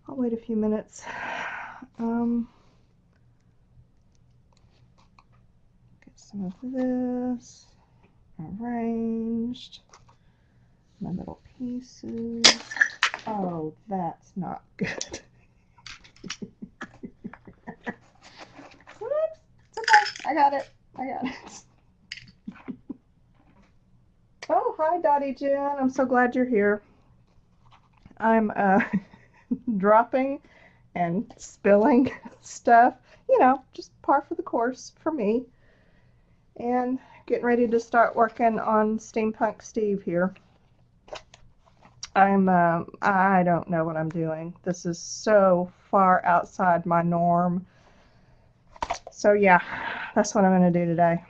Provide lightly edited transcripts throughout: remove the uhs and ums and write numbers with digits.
I'll wait a few minutes. Get some of this arranged. My little pieces. Oh, that's not good. Whoops. It's okay. I got it. I got it. Oh, hi, Dottie Jen. I'm so glad you're here. I'm dropping and spilling stuff. You know, just par for the course for me. And getting ready to start working on Steampunk Steve here. I don't know what I'm doing. This is so far outside my norm. So yeah, that's what I'm going to do today.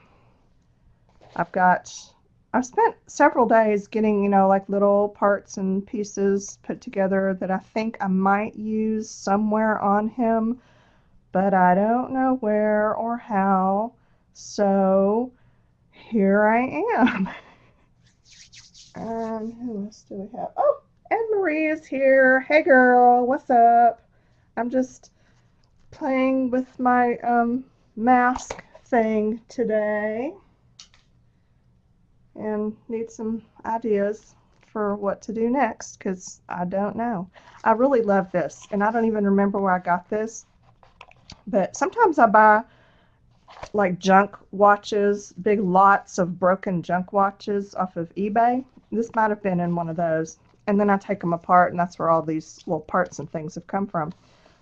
I've spent several days getting, like little parts and pieces put together that I think I might use somewhere on him, but I don't know where or how. So here I am. Who else do we have? Oh, Anne Marie is here. Hey girl, what's up? I'm just playing with my mask thing today and need some ideas for what to do next because I don't know. I really love this, and I don't even remember where I got this, but sometimes I buy like junk watches, big lots of broken junk watches off of eBay. This might have been in one of those. And then I take them apart, and that's where all these little parts and things have come from.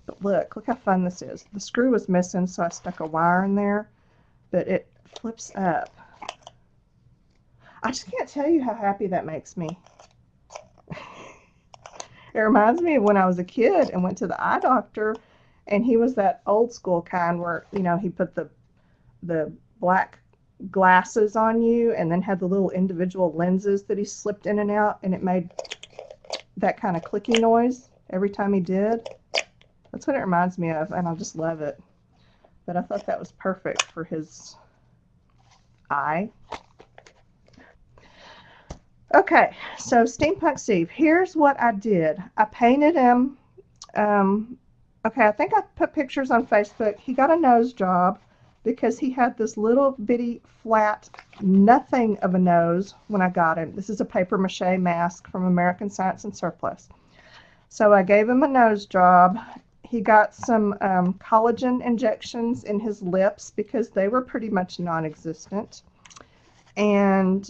But look how fun this is. The screw was missing, so I stuck a wire in there, but it flips up. I just can't tell you how happy that makes me. It reminds me of when I was a kid and went to the eye doctor, and he was that old school kind where, he put the black glasses on you and then had the little individual lenses that he slipped in and out, and it made that kind of clicky noise every time he did. That's what it reminds me of, and I just love it. But I thought that was perfect for his eye. Okay, so Steampunk Steve, here's what I did. I painted him. Okay, I think I put pictures on Facebook. He got a nose job because he had this little bitty flat nothing of a nose when I got him. This is a paper mache mask from American Science and Surplus. So I gave him a nose job. He got some collagen injections in his lips because they were pretty much non-existent. And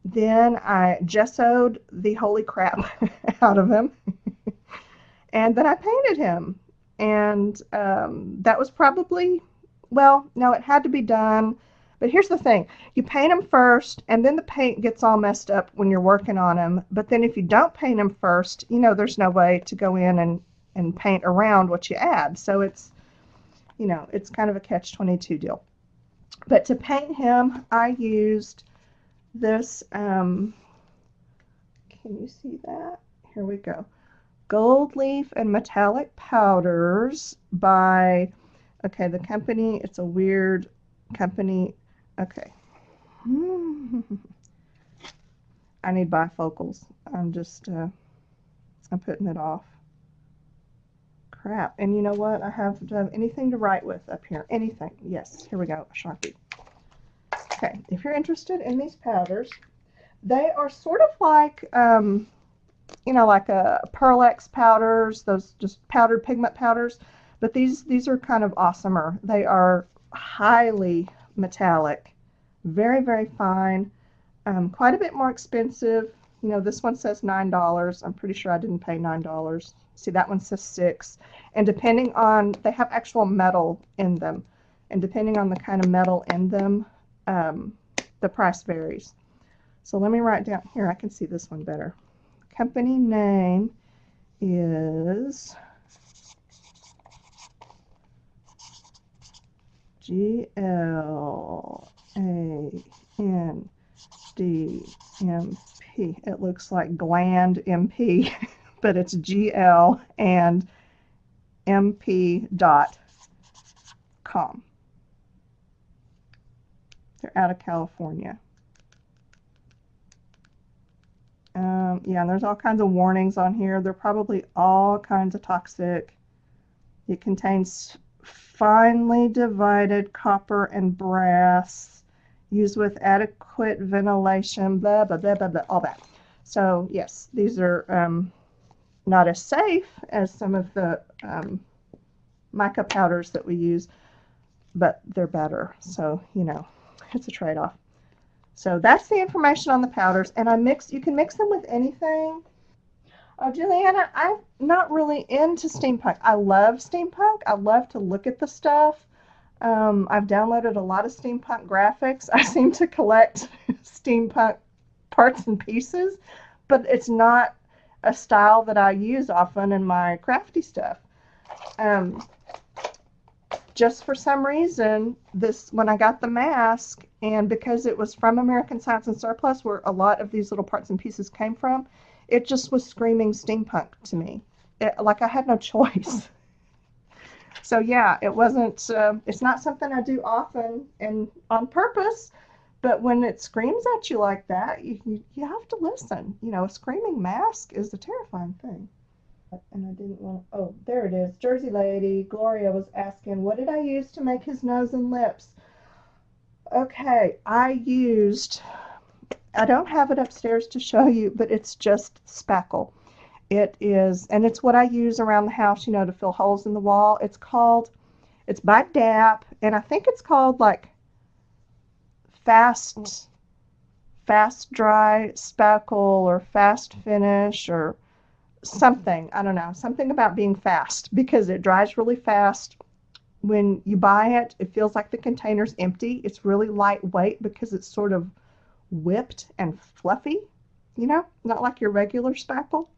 then I gessoed the holy crap out of him. And then I painted him. And that was probably, well, no, it had to be done. But here's the thing. You paint him first, and then the paint gets all messed up when you're working on him. But then if you don't paint him first, there's no way to go in and paint around what you add. So it's, it's kind of a catch-22 deal. But to paint him, I used this, can you see that? Here we go. Gold Leaf and Metallic Powders by, okay, the company, it's a weird company. Okay. I need bifocals. I'm putting it off. Crap. And you know what? I have to have anything to write with up here. Anything. Yes. Here we go. A Sharpie. Okay. If you're interested in these powders, they are sort of like, like a Pearl-Ex powders, those just powdered pigment powders. But these are kind of awesomer. They are highly metallic, very, very fine, quite a bit more expensive. This one says $9. I'm pretty sure I didn't pay $9. See, that one says $6. And depending on, they have actual metal in them. And depending on the kind of metal in them, the price varies. So let me write down here. I can see this one better. Company name is GLANDMP. It looks like Gland MP, but it's GL and MP.com. They're out of California. Yeah, and there's all kinds of warnings on here. They're probably all kinds of toxic. It contains finely divided copper and brass, used with adequate ventilation, blah, blah, blah, blah, blah, all that. So, yes, these are not as safe as some of the mica powders that we use, but they're better. So, you know, it's a trade-off. So that's the information on the powders, and you can mix them with anything. Oh, Juliana, I'm not really into steampunk. I love steampunk. I love to look at the stuff. I've downloaded a lot of steampunk graphics. I seem to collect steampunk parts and pieces, but it's not a style that I use often in my crafty stuff. Just for some reason, when I got the mask, and because it was from American Science and Surplus, where a lot of these little parts and pieces came from, it just was screaming steampunk to me. Like I had no choice. So yeah, it wasn't. It's not something I do often and on purpose, but when it screams at you like that, you have to listen. You know, a screaming mask is a terrifying thing. And I didn't want to, oh, there it is. Jersey Lady. Gloria was asking, what did I use to make his nose and lips? Okay, I don't have it upstairs to show you, but it's just spackle. It is, and it's what I use around the house, you know, to fill holes in the wall. It's by DAP, and I think it's called like fast dry spackle or fast finish or something. I don't know, something about being fast, because it dries really fast. When you buy it, it feels like the container's empty. It's really lightweight because it's sort of whipped and fluffy, you know, not like your regular spackle.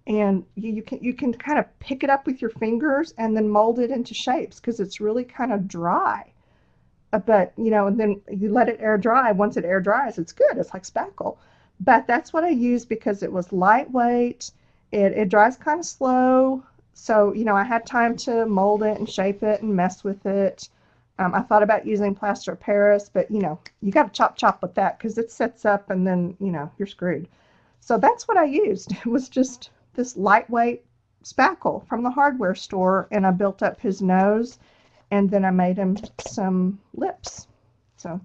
And you can kind of pick it up with your fingers and then mold it into shapes because it's really kind of dry. But, you know, and then you let it air dry. Once it air dries, it's good. It's like spackle. But that's what I used because it was lightweight. It dries kind of slow. So, you know, I had time to mold it and shape it and mess with it. I thought about using plaster of Paris, but, you know, you got to chop with that because it sets up and then, you know, you're screwed. So that's what I used. It was just this lightweight spackle from the hardware store, and I built up his nose, and then I made him some lips. So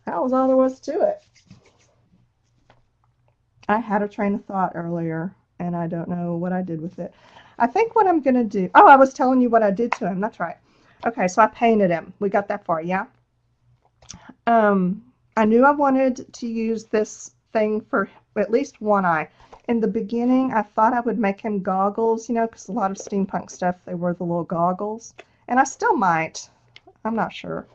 that was all there was to it. I had a train of thought earlier, and I don't know what I did with it. I think what I'm going to do... Oh, I was telling you what I did to him. That's right. Okay, so I painted him. We got that far, yeah? I knew I wanted to use this thing for at least one eye. In the beginning, I thought I would make him goggles, you know, because a lot of steampunk stuff, they wear the little goggles. And I still might. I'm not sure.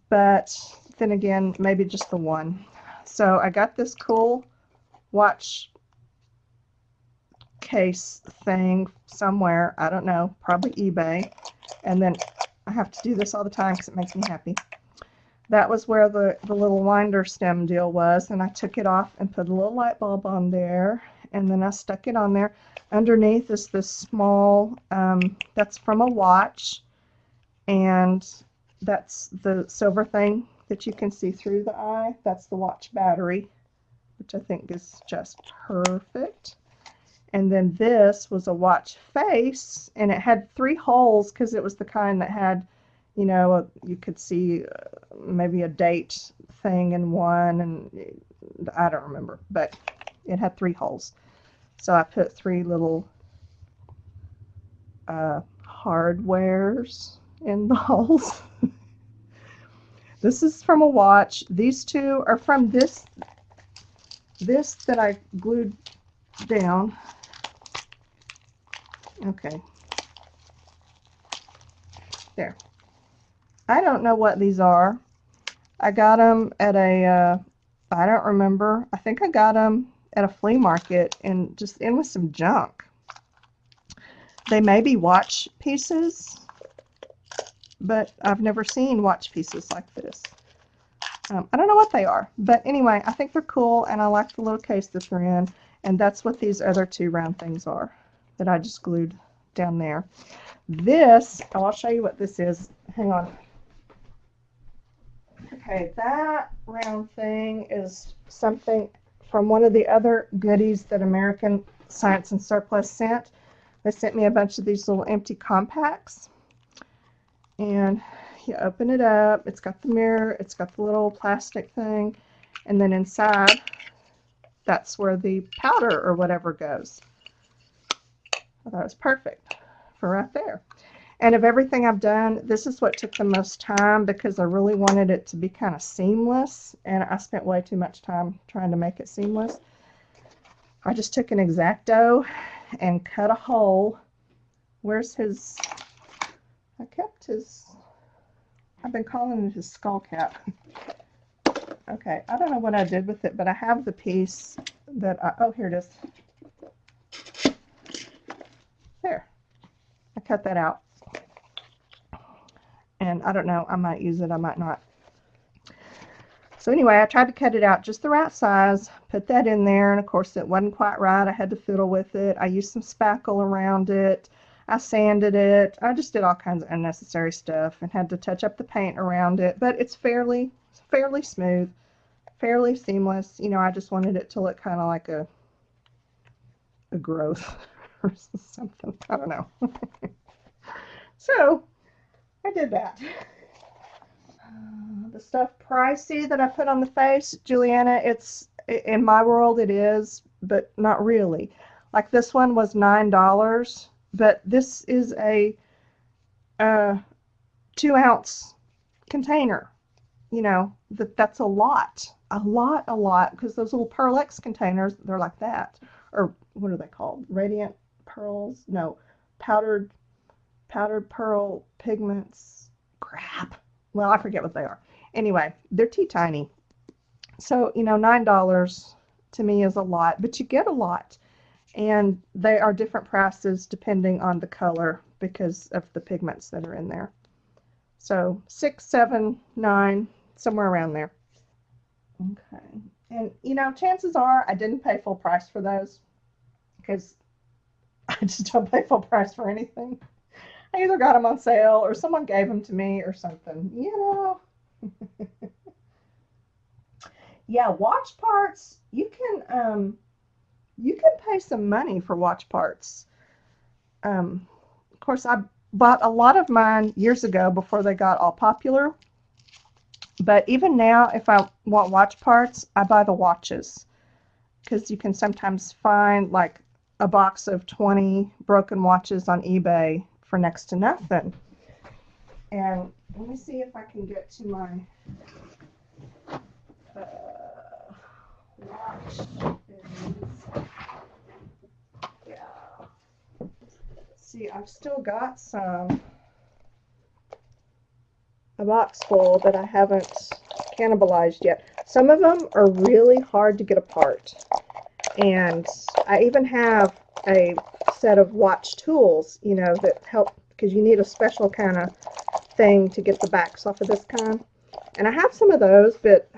But then again, maybe just the one. So I got this cool watch case thing somewhere. I don't know. Probably eBay. And then I have to do this all the time because it makes me happy. That was where the little winder stem deal was, and I took it off and put a little light bulb on there, and then I stuck it on there. Underneath is this small, that's from a watch, and that's the silver thing that you can see through the eye. That's the watch battery, which I think is just perfect. And then this was a watch face, and it had 3 holes because it was the kind that had, you know, you could see maybe a date thing in one, and I don't remember, but it had 3 holes. So I put 3 little hardwares in the holes. This is from a watch. These 2 are from this that I glued down. Okay. There. I don't know what these are. I got them at a, I don't remember. I think I got them at a flea market and just in with some junk. They may be watch pieces, but I've never seen watch pieces like this. I don't know what they are, but anyway, I think they're cool, and I like the little case that they're in, and that's what these other 2 round things are that I just glued down there. This, oh, I'll show you what this is. Hang on. Okay, that round thing is something from one of the other goodies that American Science and Surplus sent. They sent me a bunch of these little empty compacts. And you open it up. It's got the mirror. It's got the little plastic thing. And then inside, that's where the powder or whatever goes. I thought it was perfect for right there. And of everything I've done, this is what took the most time because I really wanted it to be kind of seamless, and I spent way too much time trying to make it seamless. I just took an X-Acto and cut a hole. Where's his... I kept his... I've been calling it his skull cap. Okay, I don't know what I did with it, but I have the piece that I... Oh, here it is. There. I cut that out. And I don't know, I might use it, I might not. So anyway, I tried to cut it out just the right size, put that in there, and of course it wasn't quite right. I had to fiddle with it. I used some spackle around it. I sanded it. I just did all kinds of unnecessary stuff and had to touch up the paint around it. But it's fairly smooth, fairly seamless. You know, I just wanted it to look kind of like a growth or something. I don't know. So I did that. The stuff pricey that I put on the face, Juliana, it's, in my world it is, but not really. Like this one was $9, but this is a 2-ounce container. You know, that's a lot, because those little Pearl X containers, they're like that. Or what are they called? Radiant pearls? No, powdered pearl pigments. Crap. Well, I forget what they are. Anyway, they're tiny. So, you know, $9 to me is a lot, but you get a lot. And they are different prices depending on the color because of the pigments that are in there. So 6, 7, 9, somewhere around there. Okay. And, you know, chances are I didn't pay full price for those because I just don't pay full price for anything. I either got them on sale or someone gave them to me or something, you know. Yeah, watch parts, you can pay some money for watch parts. Of course, I bought a lot of mine years ago before they got all popular. But even now, if I want watch parts, I buy the watches. Because you can sometimes find like a box of 20 broken watches on eBay for next to nothing. And let me see if I can get to my watch. Yeah. See, I've still got a box full that I haven't cannibalized yet. Some of them are really hard to get apart. And I even have a set of watch tools, you know, that help, because you need a special kind of thing to get the backs off of this kind. And I have some of those, but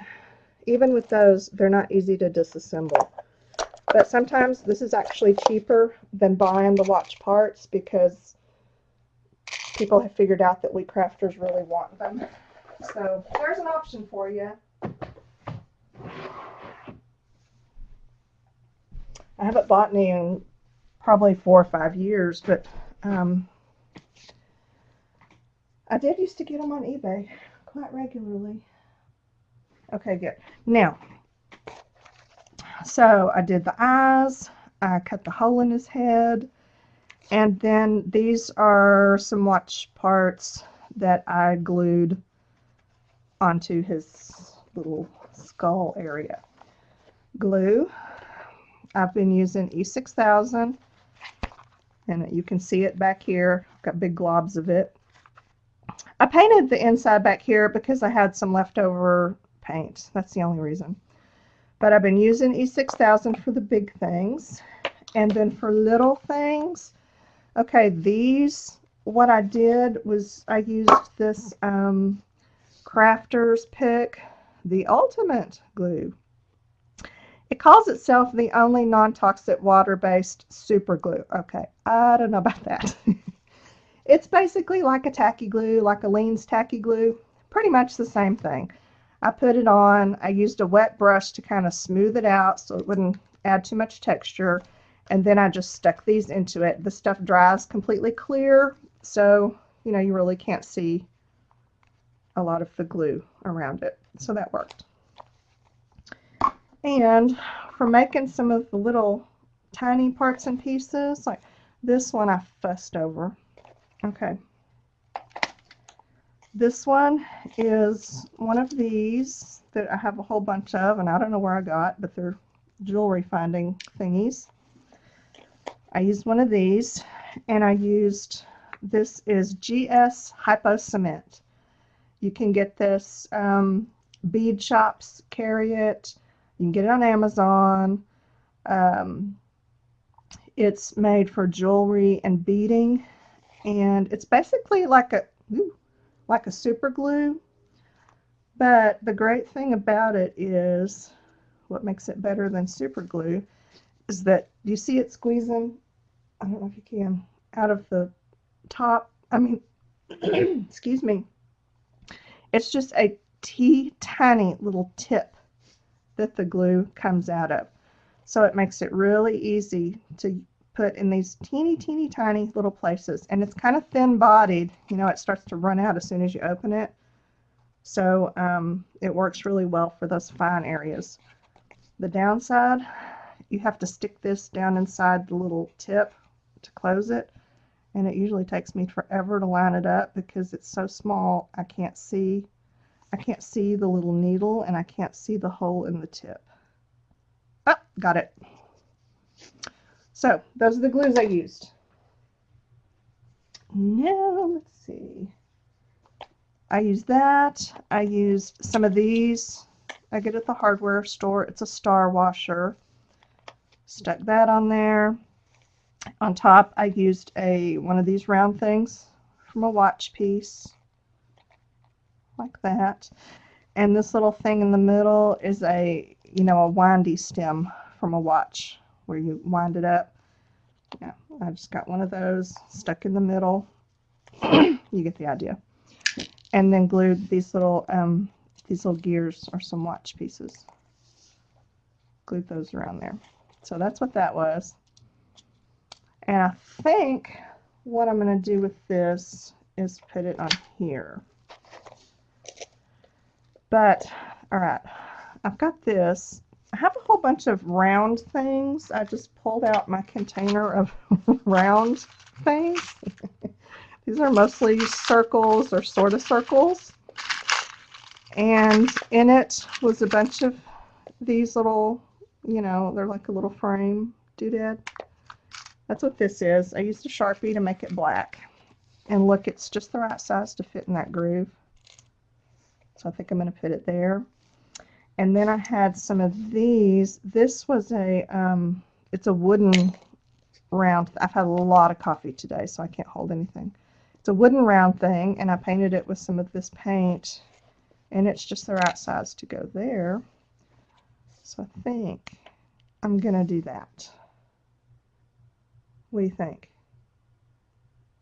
even with those, they're not easy to disassemble. But sometimes this is actually cheaper than buying the watch parts because people have figured out that we crafters really want them. So there's an option for you. I haven't bought any in probably 4 or 5 years, but I did used to get them on eBay quite regularly. Okay, good. Now, so I did the eyes, I cut the hole in his head, and then these are some watch parts that I glued onto his little skull area. Glue. I've been using E6000, and you can see it back here. I've got big globs of it. I painted the inside back here because I had some leftover paint. That's the only reason. But I've been using E6000 for the big things. And then for little things, okay, these, what I did was I used this Crafter's Pick, the Ultimate Glue. It calls itself the only non-toxic water-based super glue. Okay, I don't know about that. It's basically like a tacky glue, like a Lean's tacky glue. Pretty much the same thing. I put it on. I used a wet brush to kind of smooth it out so it wouldn't add too much texture. And then I just stuck these into it. The stuff dries completely clear, so you know you really can't see a lot of the glue around it. So that worked. And for making some of the little tiny parts and pieces, like this one I fussed over. Okay. This one is one of these that I have a whole bunch of, and I don't know where I got, but they're jewelry finding thingies. I used one of these, and I used, this is GS Hypo Cement. You can get this, bead shops carry it. You can get it on Amazon. It's made for jewelry and beading, and it's basically like a super glue. But the great thing about it is, what makes it better than super glue, is that you see it squeezing, I don't know if you can, out of the top. I mean, excuse me. It's just a tiny little tip that the glue comes out of. So it makes it really easy to put in these teeny tiny little places. And it's kind of thin bodied. You know, it starts to run out as soon as you open it. So it works really well for those fine areas. The downside, you have to stick this down inside the little tip to close it. And it usually takes me forever to line it up because it's so small I can't see the little needle, and I can't see the hole in the tip. Oh, got it. So those are the glues I used. Now let's see. I used that. I used some of these. I get at the hardware store. It's a star washer. Stuck that on there. On top, I used one of these round things from a watch piece, like that. And this little thing in the middle is a windy stem from a watch where you wind it up. Yeah, I just got one of those stuck in the middle. You get the idea. And then glued these little gears or some watch pieces. Glued those around there. So that's what that was. And I think what I'm going to do with this is put it on here. But, all right, I've got this. I have a whole bunch of round things. I just pulled out my container of round things. These are mostly circles or sort of circles. And in it was a bunch of these little, they're like a little frame doodad. That's what this is. I used a Sharpie to make it black. And look, it's just the right size to fit in that groove. So I think I'm going to put it there. And then I had some of these. This was it's a wooden round. I've had a lot of coffee today, so I can't hold anything. It's a wooden round thing, and I painted it with some of this paint. And it's just the right size to go there. So I think I'm going to do that. What do you think?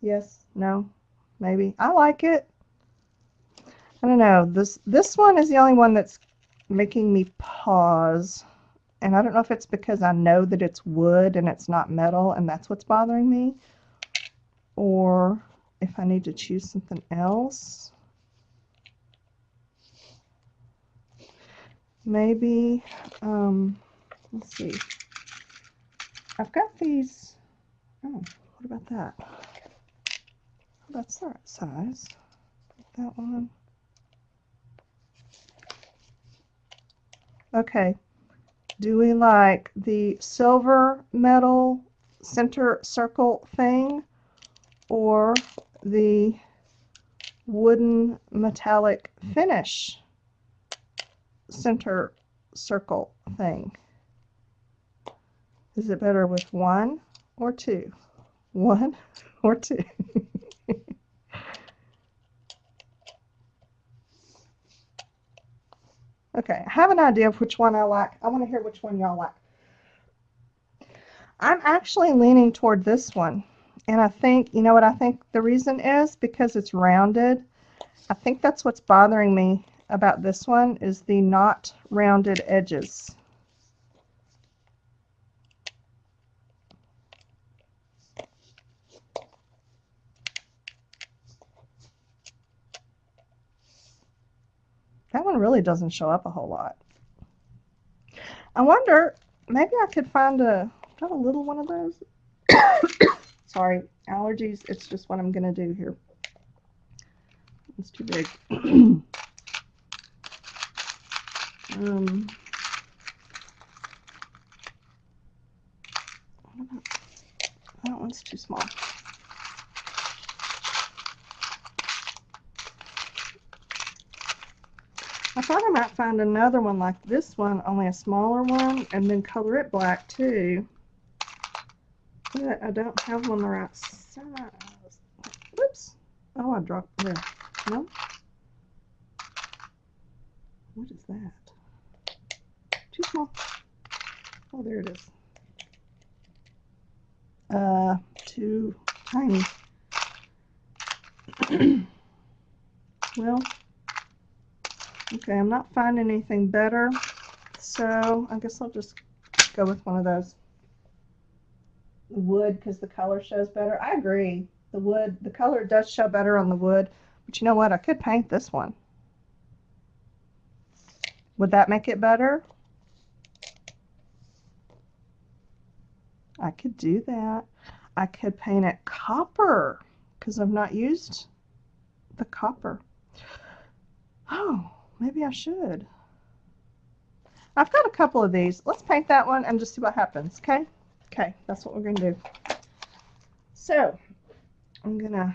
Yes? No? Maybe? I like it. I don't know. This one is the only one that's making me pause. And I don't know if it's because I know that it's wood and it's not metal and that's what's bothering me. Or if I need to choose something else. Maybe, let's see. I've got these. Oh, what about that? That's the right size. That one. Okay. Do we like the silver metal center circle thing or the wooden metallic finish center circle thing? Is it better with one or two? One or two? Okay, I have an idea of which one I like. I want to hear which one y'all like. I'm actually leaning toward this one. And I think, you know what I think the reason is? Because it's rounded. I think that's what's bothering me about this one is the not rounded edges. That one really doesn't show up a whole lot. I wonder, maybe I could find got a little one of those. Sorry, allergies, it's just what I'm going to do here. It's too big. That one's too small. I thought I might find another one like this one, only a smaller one, and then color it black too. But I don't have one the right size. Whoops. Oh, I dropped there. No? What is that? Too small. Oh, there it is. Too tiny. Well, okay, I'm not finding anything better, so I guess I'll just go with one of those. Wood, because the color shows better. I agree. The wood, the color does show better on the wood, but you know what? I could paint this one. Would that make it better? I could do that. I could paint it copper because I've not used the copper. Oh, maybe I should. I've got a couple of these. Let's paint that one and just see what happens, okay? Okay, that's what we're going to do. So, I'm going to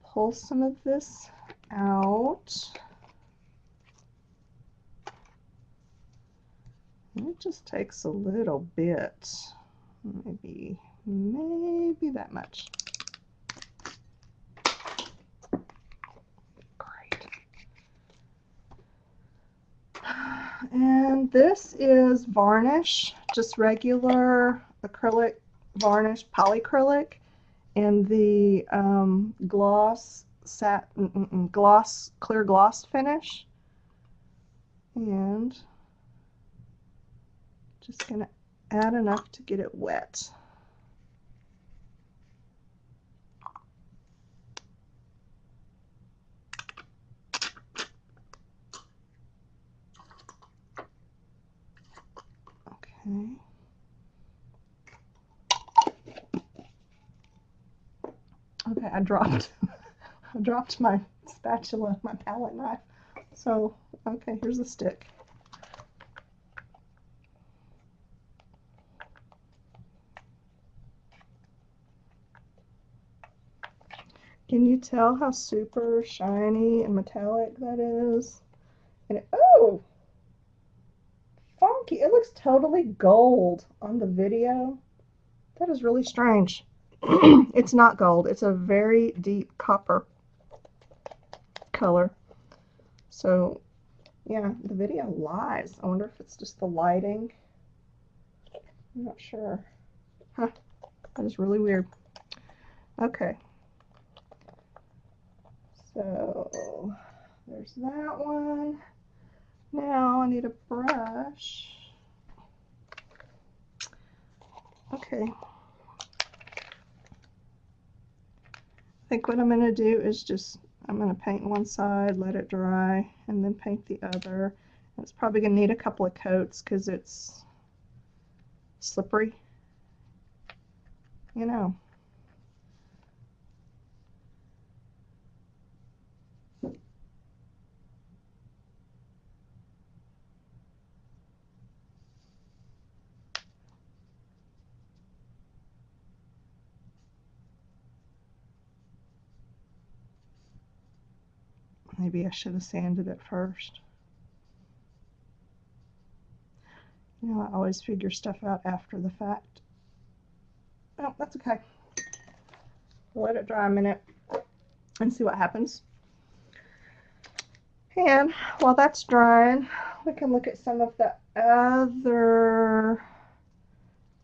pull some of this out. And it just takes a little bit. Maybe that much. Great. And this is varnish, just regular acrylic varnish, polyacrylic, and the clear gloss finish. And just gonna add enough to get it wet. Okay. Okay, I dropped my spatula, my palette knife. So, okay, here's the stick. Can you tell how super shiny and metallic that is? And oh, funky. It looks totally gold on the video. That is really strange. It's not gold. It's a very deep copper color. So, yeah, the video lies. I wonder if it's just the lighting. I'm not sure. Huh. That is really weird. Okay. So, there's that one. Now I need a brush. Okay. I think what I'm going to do is I'm going to paint one side, let it dry, and then paint the other. And it's probably going to need a couple of coats because it's slippery. You know. Maybe I should have sanded it first. You know, I always figure stuff out after the fact. Oh, that's okay. We'll let it dry a minute and see what happens. And while that's drying, we can look at some of the other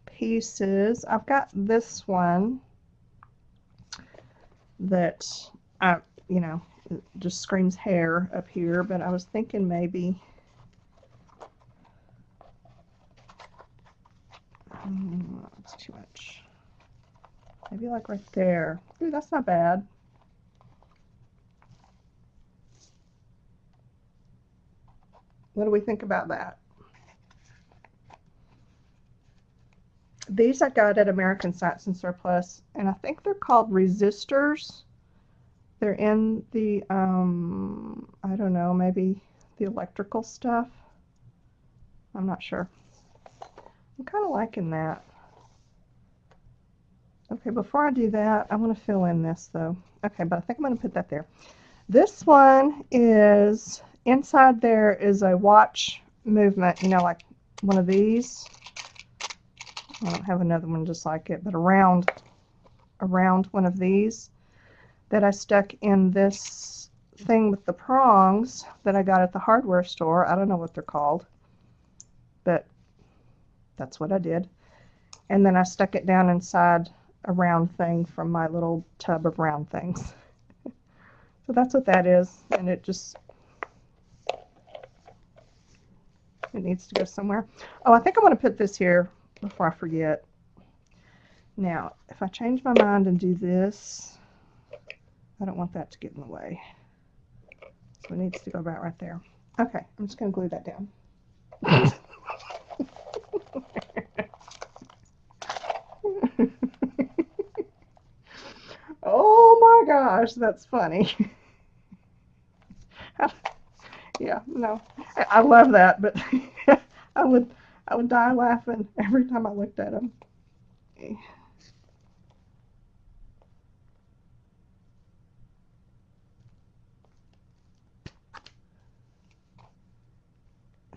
pieces. I've got this one that It just screams hair up here, but I was thinking maybe that's too much. Maybe like right there. Ooh, that's not bad. What do we think about that? These I got at American Science and Surplus, and I think they're called resistors. They're in the, I don't know, maybe the electrical stuff. I'm not sure. I'm kind of liking that. Okay, before I do that, I want to fill in this though. Okay, but I think I'm going to put that there. This one is, inside there is a watch movement, you know, like one of these. I don't have another one just like it, but around one of these that I stuck in this thing with the prongs that I got at the hardware store. I don't know what they're called, but that's what I did. And then I stuck it down inside a round thing from my little tub of round things. So that's what that is, and it needs to go somewhere. Oh, I think I want to put this here before I forget. Now, if I change my mind and do this, I don't want that to get in the way. So it needs to go about right there. Okay, I'm just going to glue that down. Oh my gosh, that's funny. Yeah, no, I love that, but I would die laughing every time I looked at him.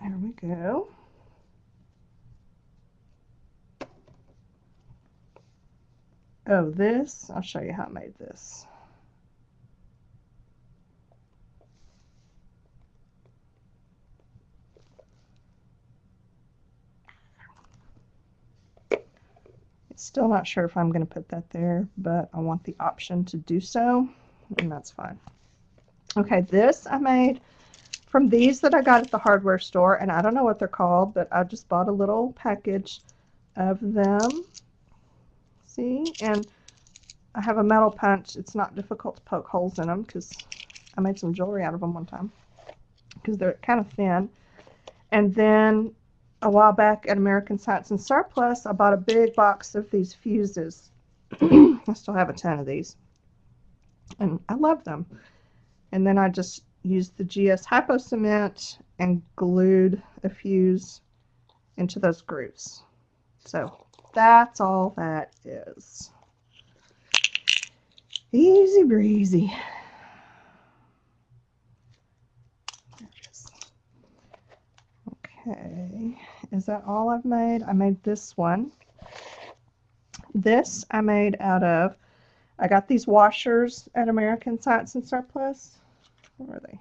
There we go. Oh, this, I'll show you how I made this. Still not sure if I'm going to put that there, but I want the option to do so, and that's fine. Okay, this I made from these that I got at the hardware store, and I don't know what they're called, but I just bought a little package of them. See, and I have a metal punch. It's not difficult to poke holes in them because I made some jewelry out of them one time because they're kind of thin. And then a while back at American Science and Surplus, I bought a big box of these fuses. I still have a ton of these, and I love them. And then I just used the GS Hypo Cement and glued a fuse into those grooves. So that's all that is. Easy breezy. There it is. Okay, is that all I've made? I made this one. This I made out of, I got these washers at American Science and Surplus. Where are they?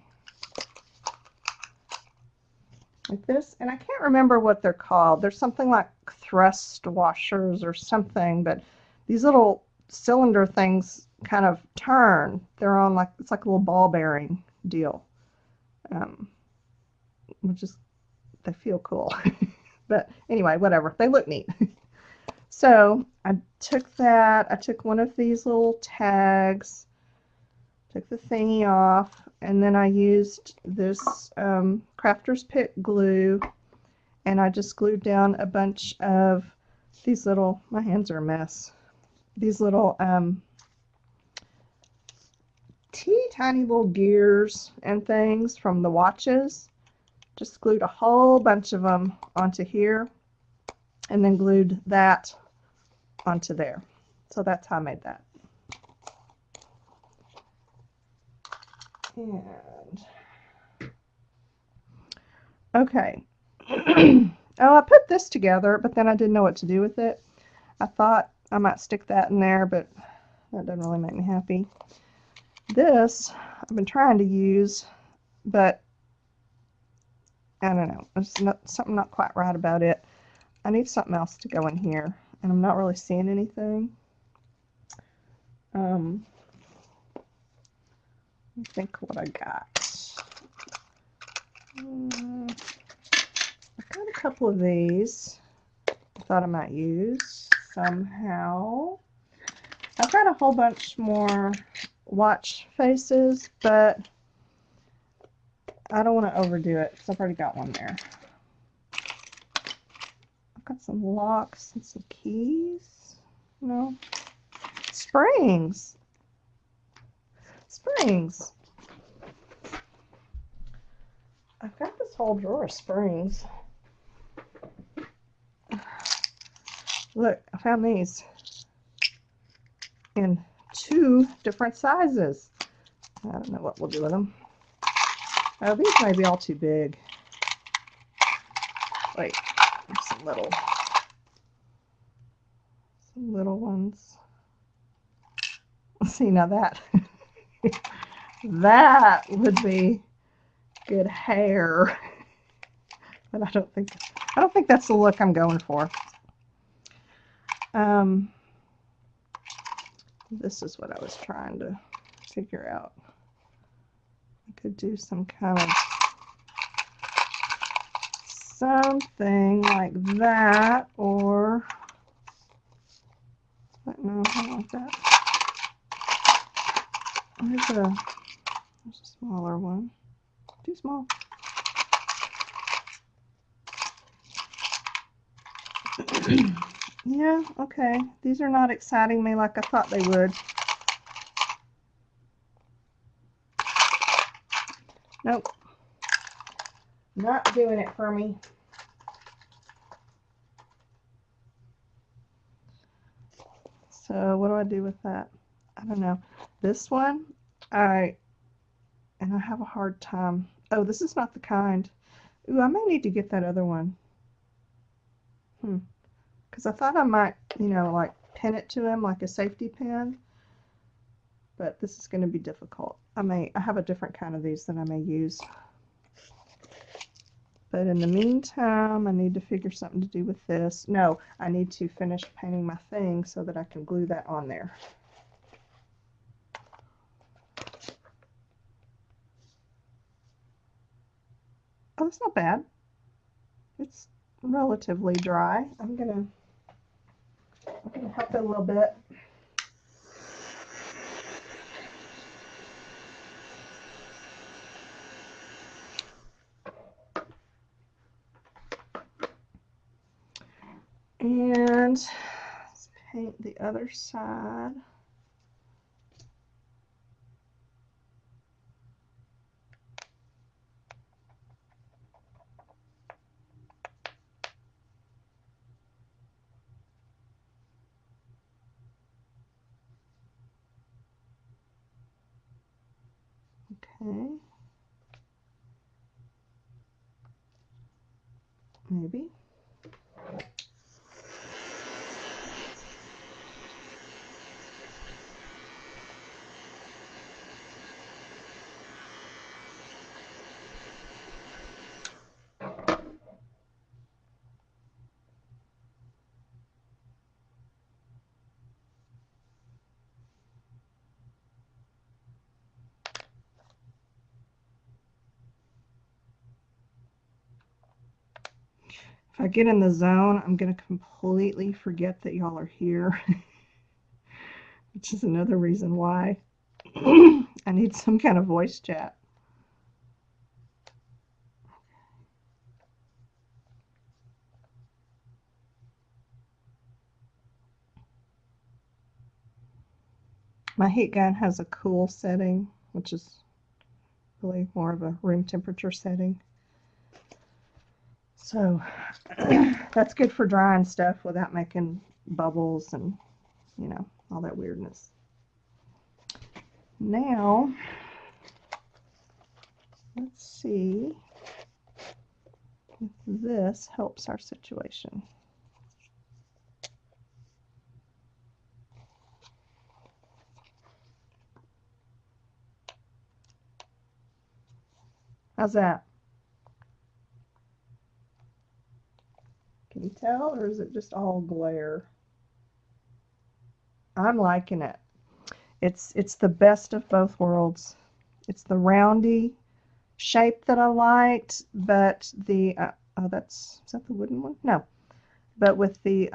Like this, and I can't remember what they're called. There's something like thrust washers or something, but these little cylinder things kind of turn. They're on like, it's like a little ball bearing deal, which is, they feel cool. But anyway, whatever, they look neat. So I took that, I took one of these little tags, took the thingy off, and then I used this Crafter's Pick glue, and I just glued down a bunch of these little, my hands are a mess, these little teeny tiny little gears and things from the watches. Just glued a whole bunch of them onto here, and then glued that onto there. So that's how I made that. And okay. Oh, I put this together, but then I didn't know what to do with it. I thought I might stick that in there, but that doesn't really make me happy. This I've been trying to use, but I don't know. There's something not quite right about it. I need something else to go in here, and I'm not really seeing anything. me think what I got. I've got a couple of these I thought I might use somehow. I've got a whole bunch more watch faces, but I don't want to overdo it because I've already got one there. I've got some locks and some keys. No. Springs. Springs. I've got this whole drawer of springs. Look, I found these in 2 different sizes. I don't know what we'll do with them. Oh, these may be all too big. Wait, there's some little ones. See, now that that would be good hair, but I don't think that's the look I'm going for. This is what I was trying to figure out. I could do some kind of something like that, or no, I don't like that. There's a smaller one. Too small. Yeah, okay. These are not exciting me like I thought they would. Nope. Not doing it for me. So what do I do with that? I don't know. This one, I have a hard time. Oh, this is not the kind. Ooh, I may need to get that other one. Because I thought I might, like pin it to him like a safety pin. But this is going to be difficult. I have a different kind of these that I may use. But in the meantime, I need to figure something to do with this. No, I need to finish painting my thing so that I can glue that on there. Oh, that's not bad. It's relatively dry. I'm gonna help it a little bit. And let's paint the other side. Okay. Maybe. If I get in the zone, I'm going to completely forget that y'all are here, which is another reason why I need some kind of voice chat. My heat gun has a cool setting, which is really more of a room temperature setting. So that's good for drying stuff without making bubbles and, all that weirdness. Now, let's see if this helps our situation. How's that? Can you tell, or is it just all glare? I'm liking it. It's the best of both worlds. It's the roundy shape that I liked, but the oh, is that the wooden one? No, but with the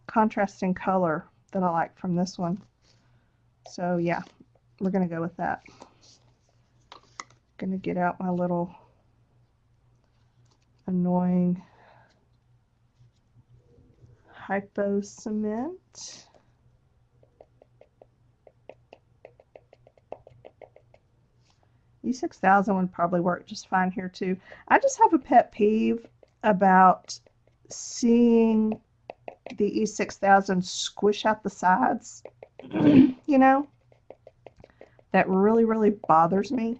contrasting color that I like from this one. So yeah, we're gonna go with that. Gonna get out my little annoying hypo cement. E6000 would probably work just fine here too. I just have a pet peeve about seeing the E6000 squish out the sides. You know, that really bothers me.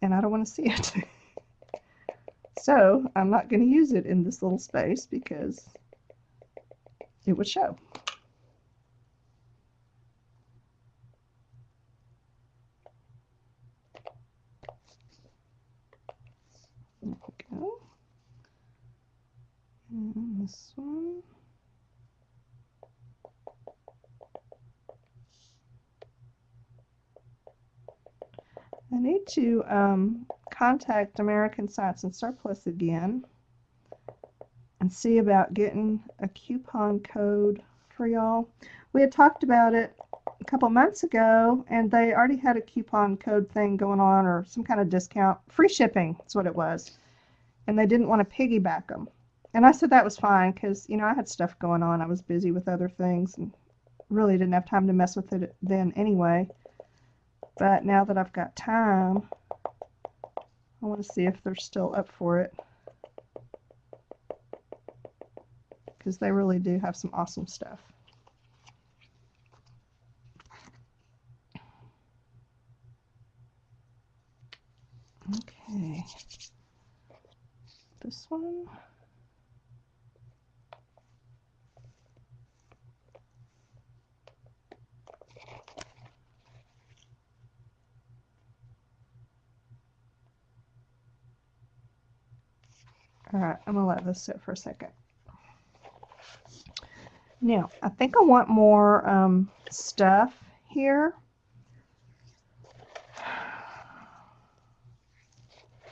And I don't want to see it. So I'm not going to use it in this little space because it would show. There we go. And this one. I need to contact American Science and Surplus again and see about getting a coupon code for y'all. We had talked about it a couple months ago, and they already had a coupon code thing going on, or some kind of discount. Free shipping, that's what it was. And they didn't want to piggyback them. And I said that was fine because, you know, I had stuff going on. I was busy with other things and really didn't have time to mess with it then anyway. But now that I've got time, I want to see if they're still up for it. Because they really do have some awesome stuff. Okay. This one. Alright, I'm going to let this sit for a second. Now, I think I want more stuff here.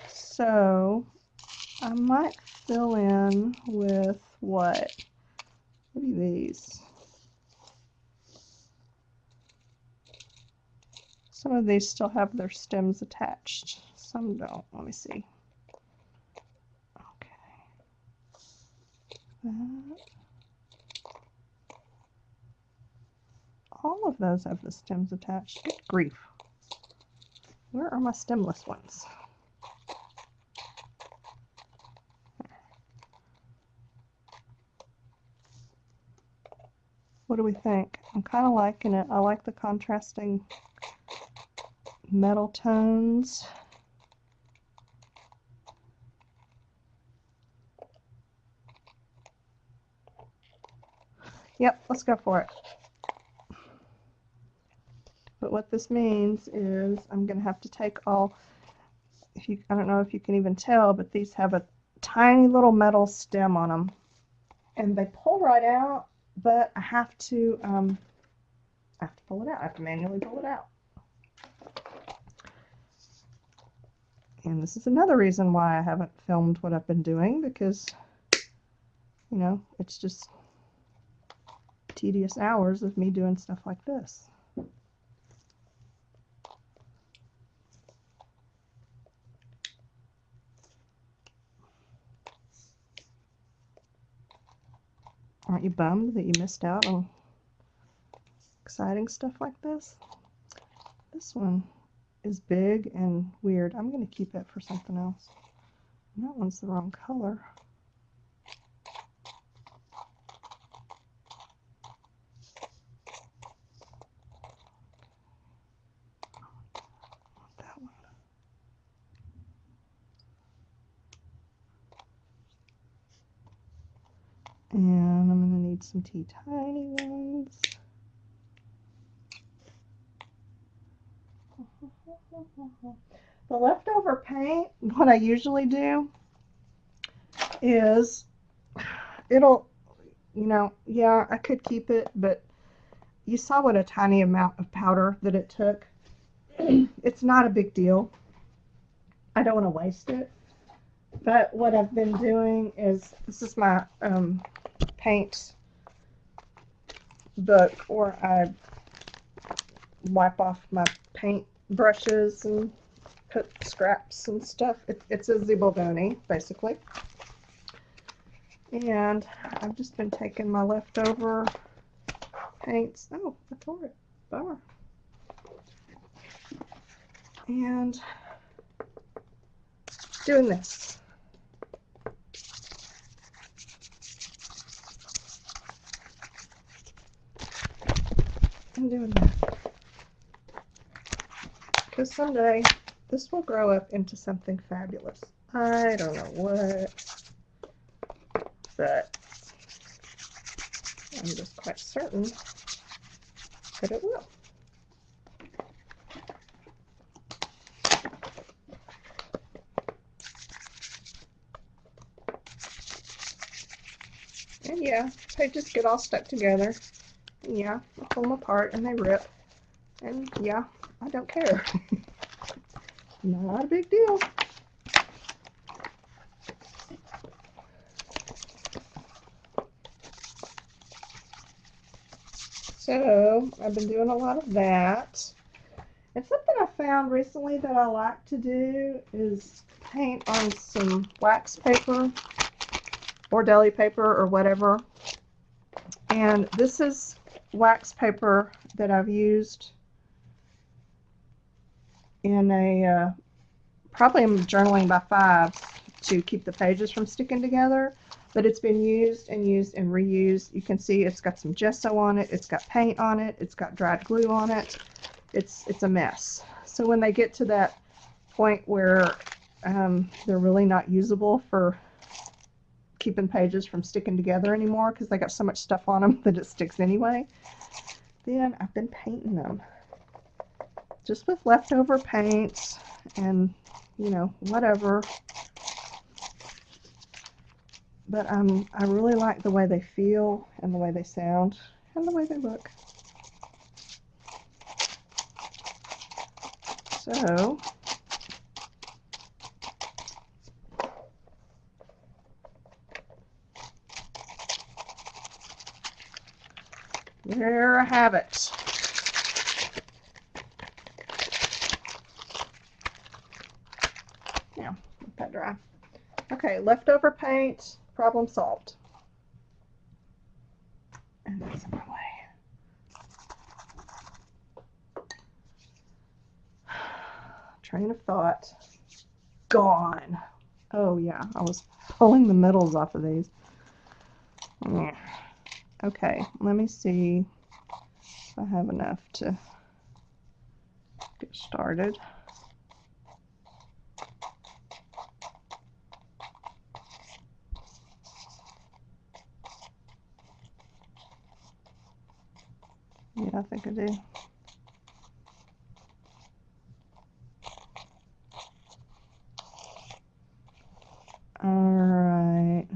So, I might fill in with what? What are these? Some of these still have their stems attached. Some don't. Let me see. That. All of those have the stems attached. Good grief. Where are my stemless ones? What do we think? I'm kind of liking it. I like the contrasting metal tones. Yep, let's go for it. But what this means is I'm going to have to take all, I don't know if you can even tell, but these have a tiny little metal stem on them. And they pull right out, but I have to pull it out. I have to manually pull it out. And this is another reason why I haven't filmed what I've been doing, because, you know, it's just tedious hours of me doing stuff like this. Aren't you bummed that you missed out on exciting stuff like this? This one is big and weird. I'm going to keep it for something else. And that one's the wrong color. That one. And I'm going to need some teeny ones. The leftover paint, what I usually do is, it'll, you know, yeah, I could keep it, but you saw what a tiny amount of powder that it took. It's not a big deal. I don't want to waste it. But what I've been doing is, this is my paint book where I wipe off my paint brushes and put scraps and stuff. It's a Zibaldoni, basically. And I've just been taking my leftover paints. Oh, I tore it. Bummer. And doing this. And doing that. Because someday this will grow up into something fabulous. I don't know what, but I'm just quite certain that it will. And yeah, pages get all stuck together. And yeah, I pull them apart and they rip. And yeah, I don't care. Not a big deal. So I've been doing a lot of that. And something I found recently that I like to do is paint on some wax paper or deli paper or whatever. And this is wax paper that I've used in a, probably I'm journaling by 5 to keep the pages from sticking together. But it's been used and used and reused. You can see it's got some gesso on it, it's got paint on it, it's got dried glue on it. It's a mess. So when they get to that point where they're really not usable for keeping pages from sticking together anymore because they got so much stuff on them that it sticks anyway, then I've been painting them. Just with leftover paints and, you know, whatever. But I really like the way they feel and the way they sound and the way they look. So there I have it. Now, let that dry. Okay, leftover paint, problem solved. And that's my way. Train of thought gone. Oh yeah, I was pulling the middles off of these. Okay, let me see if I have enough to get started. Yeah, I think I do. All right.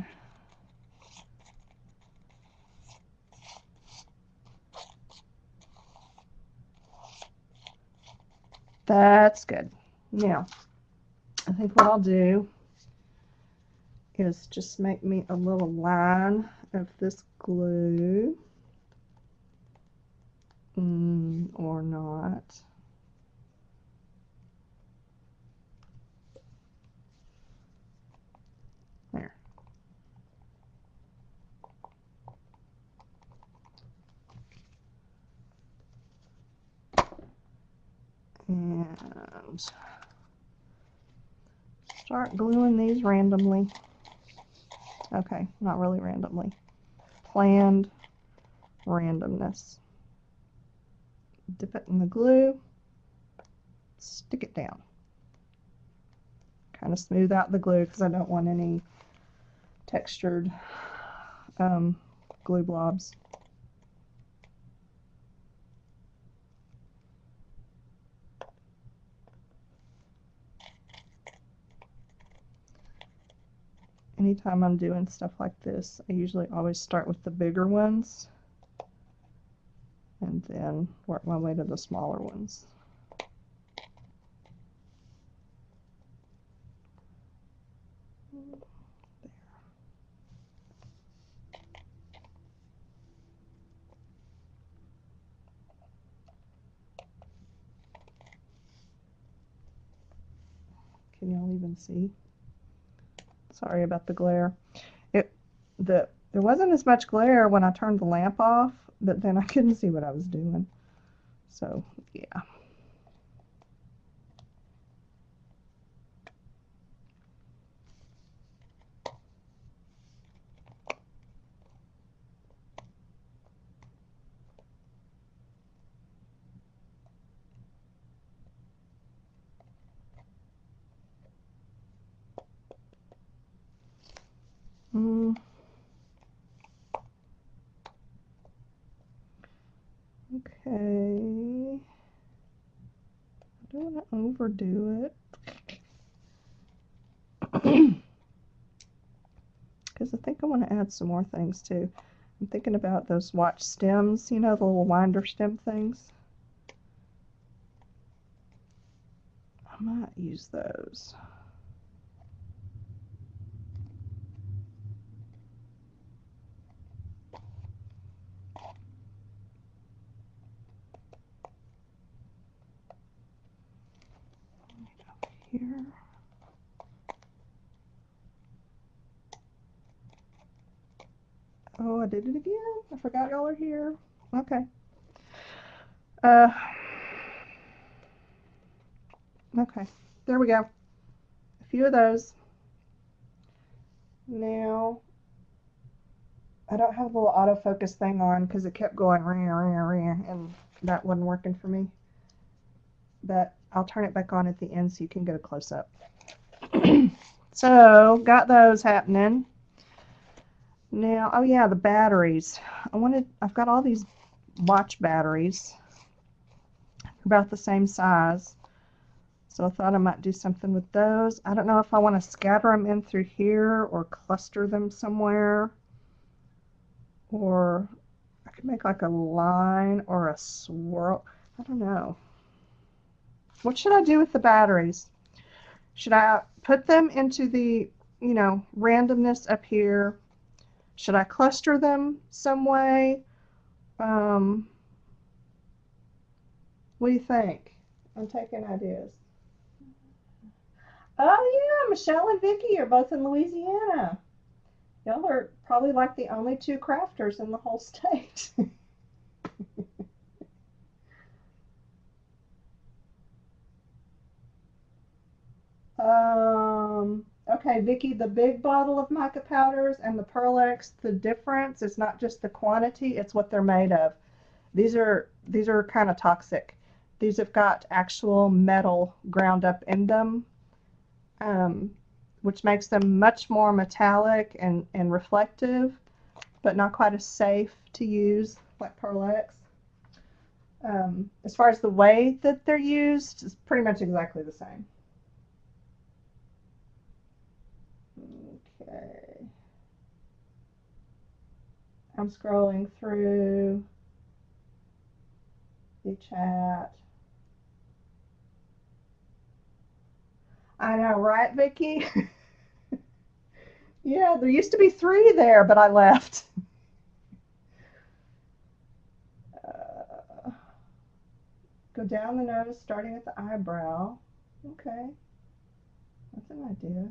That's good. Now, I think what I'll do is just make me a little line of this glue. Or not. There. And start gluing these randomly. Okay, not really randomly. Planned randomness. Dip it in the glue, stick it down. Kind of smooth out the glue because I don't want any textured glue blobs. Anytime I'm doing stuff like this, I usually always start with the bigger ones and then work my way to the smaller ones. Can y'all even see? Sorry about the glare. There wasn't as much glare when I turned the lamp off, but then I couldn't see what I was doing. So, yeah. Okay. I don't want to overdo it. Because I think I want to add some more things too. I'm thinking about those watch stems, you know, the little winder stem things. I might use those. Here. Oh, I did it again. I forgot y'all are here. Okay. Okay. There we go. A few of those. Now, I don't have the little autofocus thing on because it kept going and that wasn't working for me. But I'll turn it back on at the end so you can get a close-up. So, got those happening. Now, oh yeah, the batteries. I've got all these watch batteries about the same size. So I thought I might do something with those. I don't know if I want to scatter them in through here or cluster them somewhere. Or I could make like a line or a swirl. I don't know. What should I do with the batteries? Should I put them into the, you know, randomness up here? Should I cluster them some way? What do you think? I'm taking ideas. Oh yeah, Michelle and Vicky are both in Louisiana. Y'all are probably like the only two crafters in the whole state. Okay, Vicky, the big bottle of mica powders and the Pearl X, the difference is not just the quantity, it's what they're made of. These are kind of toxic. These have got actual metal ground up in them, which makes them much more metallic and reflective, but not quite as safe to use like Pearl X. As far as the way that they're used, it's pretty much exactly the same. Okay. I'm scrolling through the chat. I know, right, Vicky? Yeah, there used to be 3 there, but I left. Go down the nose, starting at the eyebrow. Okay, that's an idea.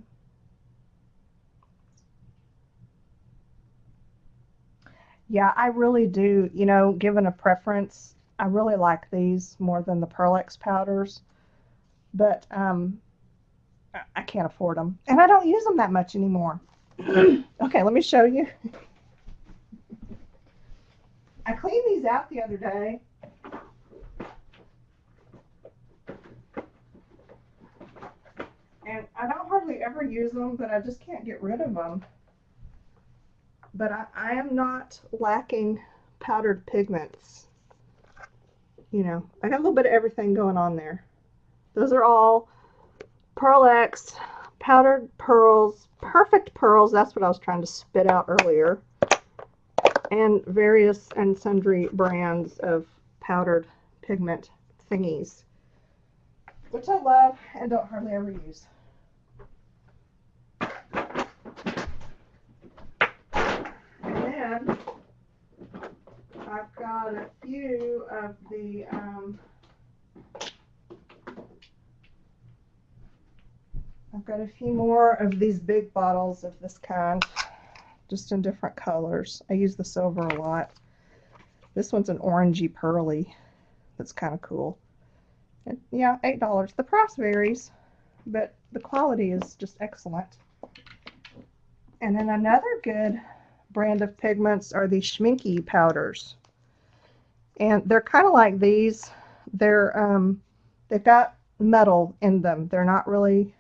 Yeah, I really do, you know, given a preference, I really like these more than the Pearl X powders, but I can't afford them, and I don't use them that much anymore. Okay, let me show you. I cleaned these out the other day. And I don't hardly ever use them, but I just can't get rid of them. But I am not lacking powdered pigments. You know, I got a little bit of everything going on there. Those are all Pearl X, powdered pearls, perfect pearls. That's what I was trying to spit out earlier. And various and sundry brands of powdered pigment thingies, which I love and don't hardly ever use. And then I've got a few of the I've got a few more of these big bottles of this kind, just in different colors. I use the silver a lot. This one's an orangey pearly. That's kind of cool. And yeah, $8. The price varies, but the quality is just excellent. And then another good brand of pigments are these Schminky powders. And they're kind of like these. They've got metal in them. They're not really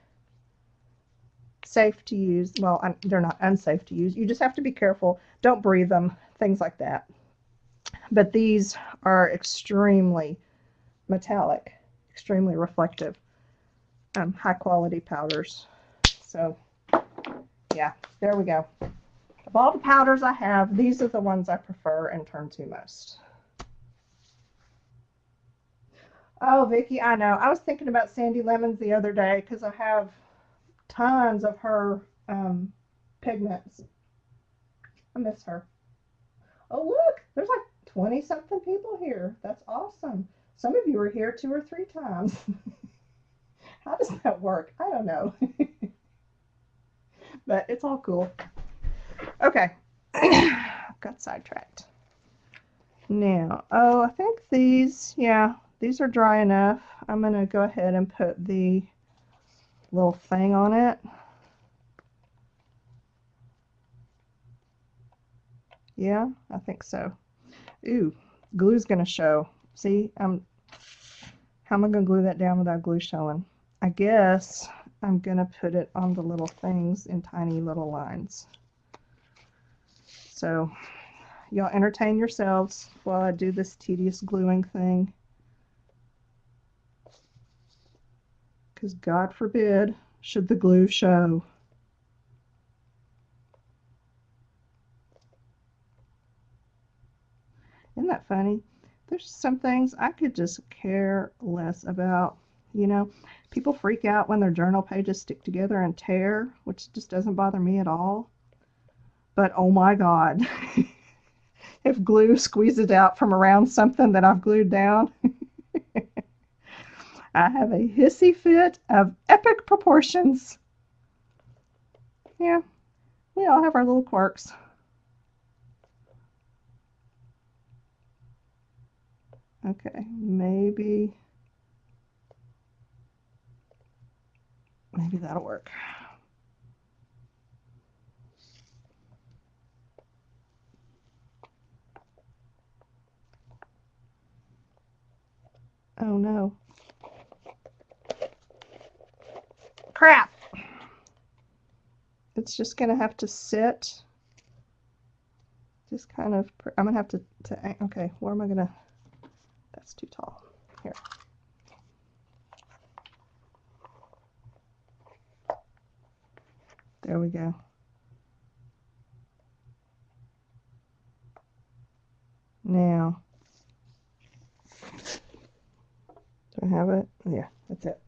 safe to use. Well, they're not unsafe to use. You just have to be careful. Don't breathe them, things like that. But these are extremely metallic, extremely reflective, high quality powders. So yeah, there we go. Of all the powders I have, these are the ones I prefer and turn to most. Oh, Vicki, I know. I was thinking about Sandy Lemons the other day because I have tons of her pigments. I miss her. Oh, look, there's like 20-something people here. That's awesome. Some of you were here 2 or 3 times. How does that work? I don't know. But it's all cool. Okay. Got sidetracked. Now, oh, I think these, yeah, these are dry enough. I'm going to go ahead and put the little thing on it. Yeah, I think so. Ooh, glue's going to show. See, how am I going to glue that down without glue showing? I guess I'm going to put it on the little things in tiny little lines. So, y'all entertain yourselves while I do this tedious gluing thing. Because God forbid, should the glue show. Isn't that funny? There's some things I could just care less about. You know, people freak out when their journal pages stick together and tear, which just doesn't bother me at all. But oh my God, if glue squeezes out from around something that I've glued down, I have a hissy fit of epic proportions. Yeah, we all have our little quirks. Okay, maybe that'll work. Oh no. Crap! It's just gonna have to sit. Just kind of, I'm gonna have to okay, where am I gonna, that's too tall. Here. There we go. Now, do I have it? Yeah, that's it.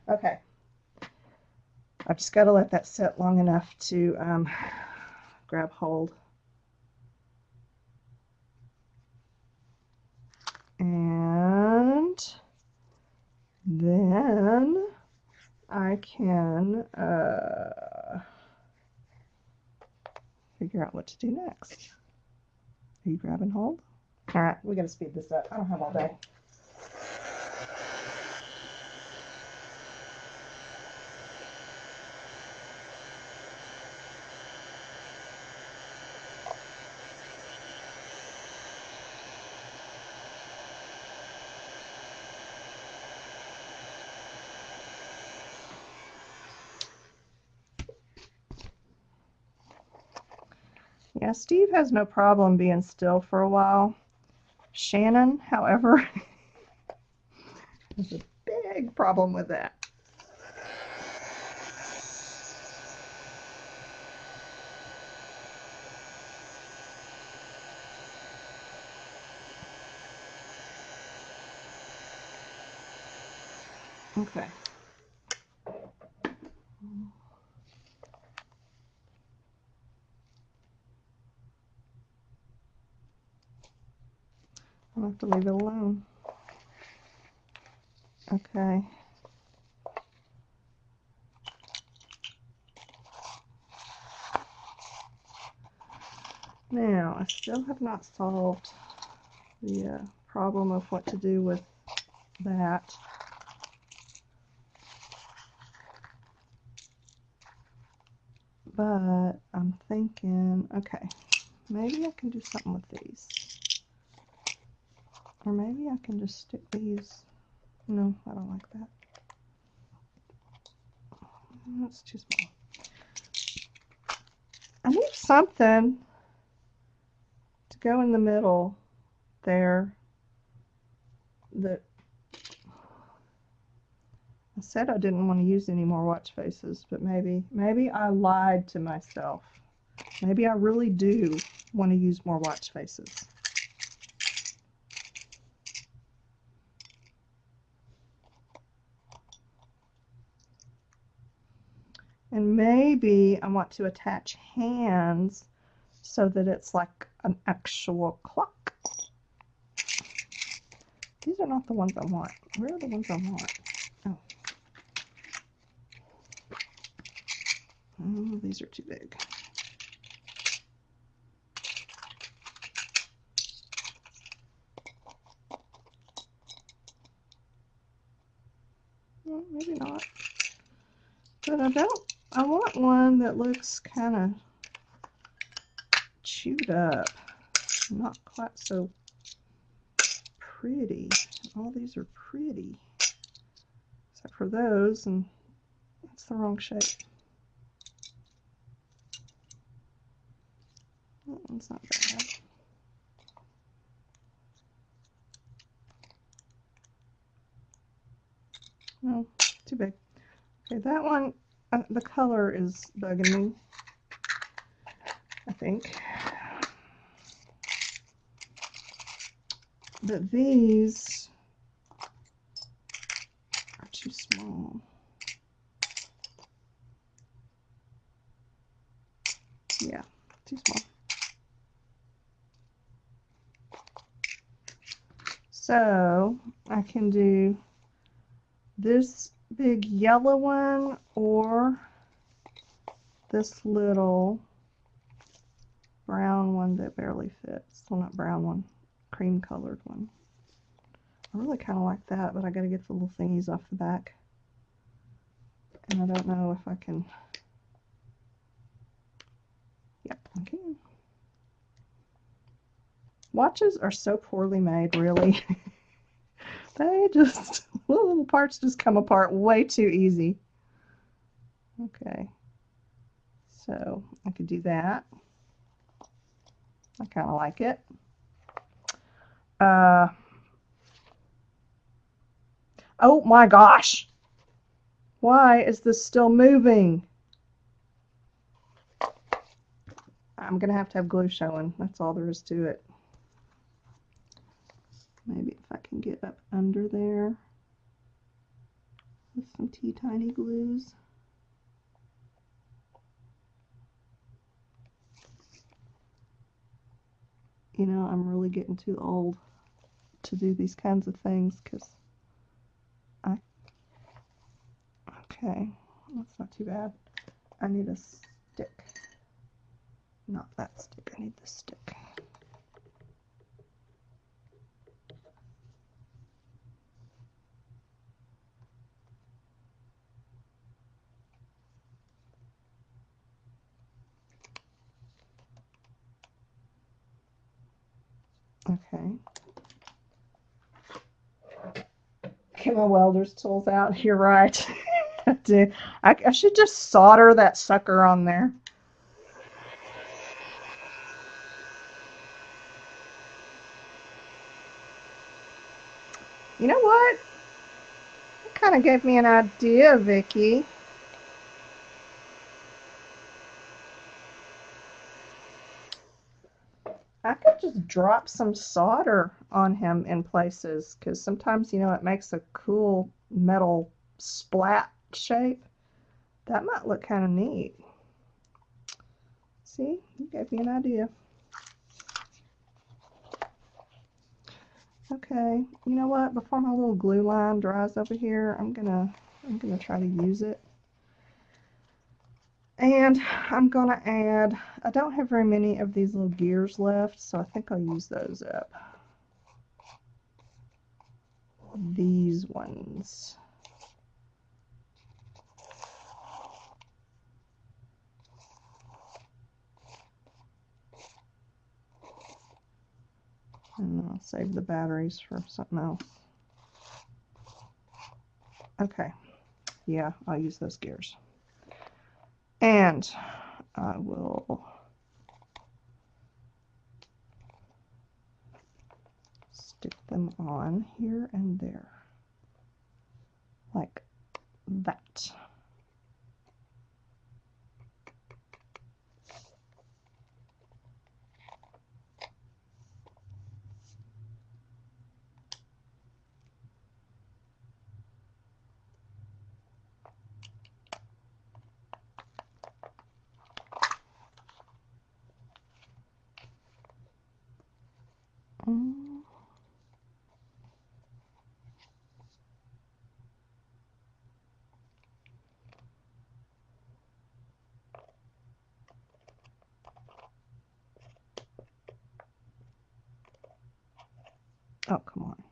Okay. I've just got to let that sit long enough to grab hold. And then I can figure out what to do next. Are you grabbing hold? All right, we got to speed this up. I don't have all day. Yeah, Steve has no problem being still for a while. Shannon, however, has a big problem with that. Okay. I'll have to leave it alone. Okay. Now, I still have not solved the problem of what to do with that. But I'm thinking, okay, maybe I can do something with these. Or maybe I can just stick these. No, I don't like that. That's too small. I need something to go in the middle there that I said I didn't want to use any more watch faces, but maybe I lied to myself. Maybe I really do want to use more watch faces. And maybe I want to attach hands so that it's like an actual clock. These are not the ones I want. Where are the ones I want? Oh. Oh, these are too big. Well, maybe not. But I want one that looks kind of chewed up. Not quite so pretty. All these are pretty. Except for those, and that's the wrong shape. That one's not bad. No, too big. Okay, that one, the color is bugging me, I think. But these are too small. Yeah, too small. So I can do this big yellow one or this little brown one that barely fits. Well, not brown one, cream colored one. I really kind of like that, but I got to get the little thingies off the back. And I don't know if I can. Yep, I can. Watches are so poorly made, really. They just, little parts just come apart way too easy. Okay, so I could do that. I kind of like it. Oh my gosh! Why is this still moving? I'm gonna have to have glue showing. That's all there is to it. Maybe if I can get up under there with some tiny glues. You know, I'm really getting too old to do these kinds of things because okay, that's not too bad. I need a stick. Not that stick, I need this stick. Okay. Get my welder's tools out. You're right. I do. I should just solder that sucker on there. You know what? That kind of gave me an idea, Vicky. I could just drop some solder on him in places because sometimes, you know, it makes a cool metal splat shape. That might look kind of neat. See, you gave me an idea. Okay, you know what? Before my little glue line dries over here, I'm gonna try to use it. And I'm gonna add, I don't have very many of these little gears left, so I think I'll use those up. These ones. And I'll save the batteries for something else. Okay, yeah, I'll use those gears. And I will stick them on here and there, like that. Oh, come on.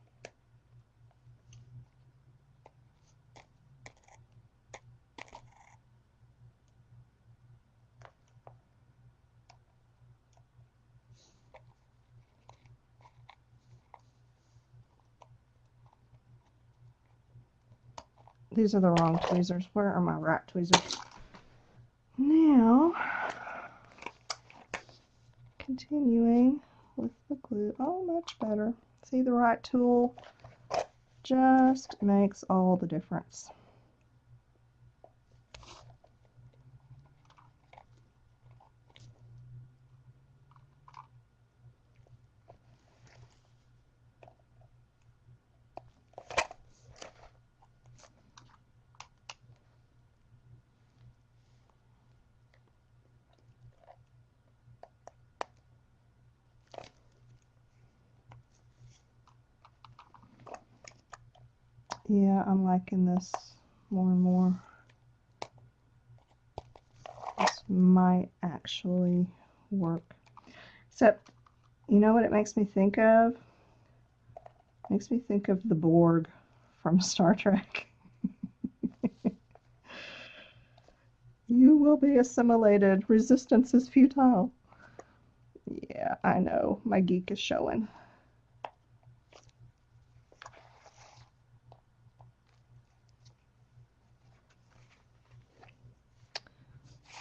These are the wrong tweezers. Where are my right tweezers? Now, continuing with the glue. Oh, much better. See, the right tool just makes all the difference. Yeah, I'm liking this more and more. This might actually work. Except, you know what it makes me think of? It makes me think of the Borg from Star Trek. You will be assimilated. Resistance is futile. Yeah, I know. My geek is showing.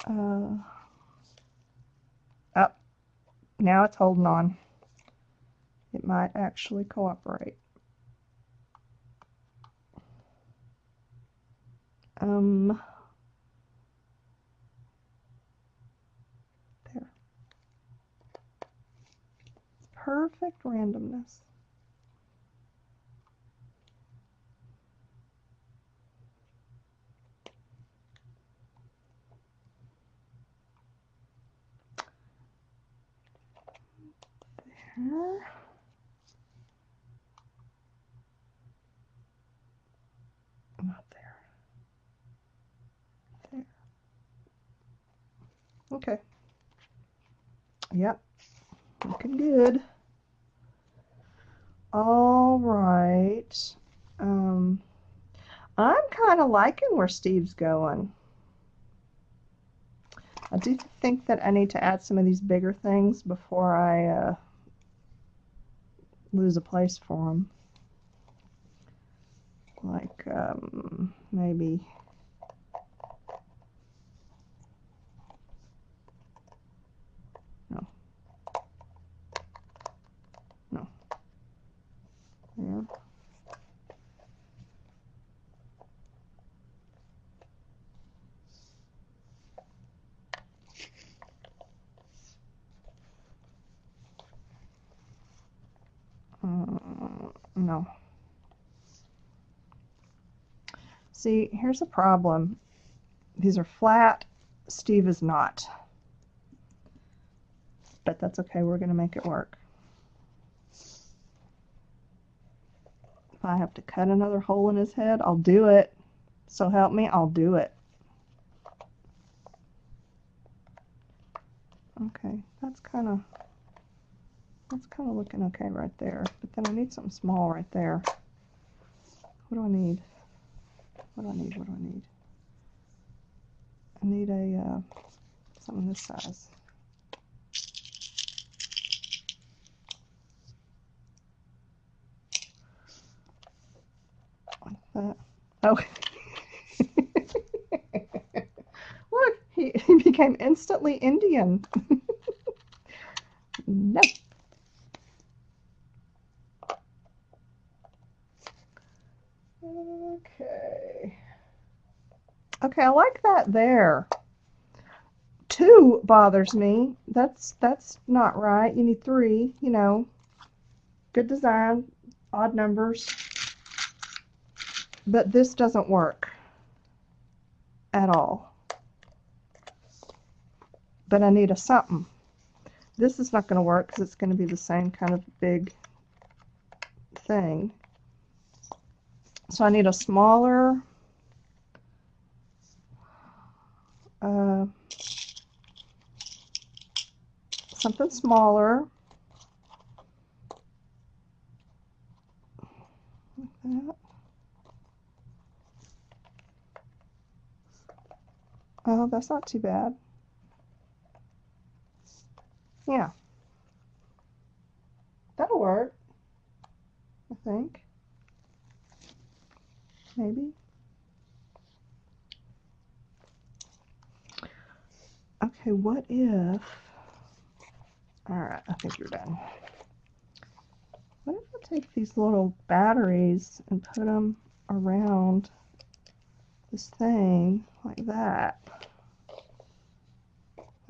Oh, now it's holding on. It might actually cooperate. There. Perfect randomness. There. Not there. There. Okay. Yep. Looking good. All right. I'm kind of liking where Steve's going. I do think that I need to add some of these bigger things before I lose a place for them. Like maybe no. Yeah. No. See, here's a problem. These are flat. Steve is not. But that's okay. We're going to make it work. If I have to cut another hole in his head, I'll do it. So help me, I'll do it. Okay, that's kind of looking okay right there. But then I need something small right there. What do I need? What do I need? What do I need? I need a something this size. Like that. Oh. Look, he became instantly Indian. No. Okay. Okay, I like that there. 2 bothers me. That's not right. You need 3, you know. Good design, odd numbers. But this doesn't work at all. But I need a something. This is not going to work because it's going to be the same kind of big thing. So I need a smaller something smaller. Like that. Oh, that's not too bad. Yeah. That'll work, I think. Maybe. Okay, what if... Alright, I think you're done. What if I take these little batteries and put them around this thing like that?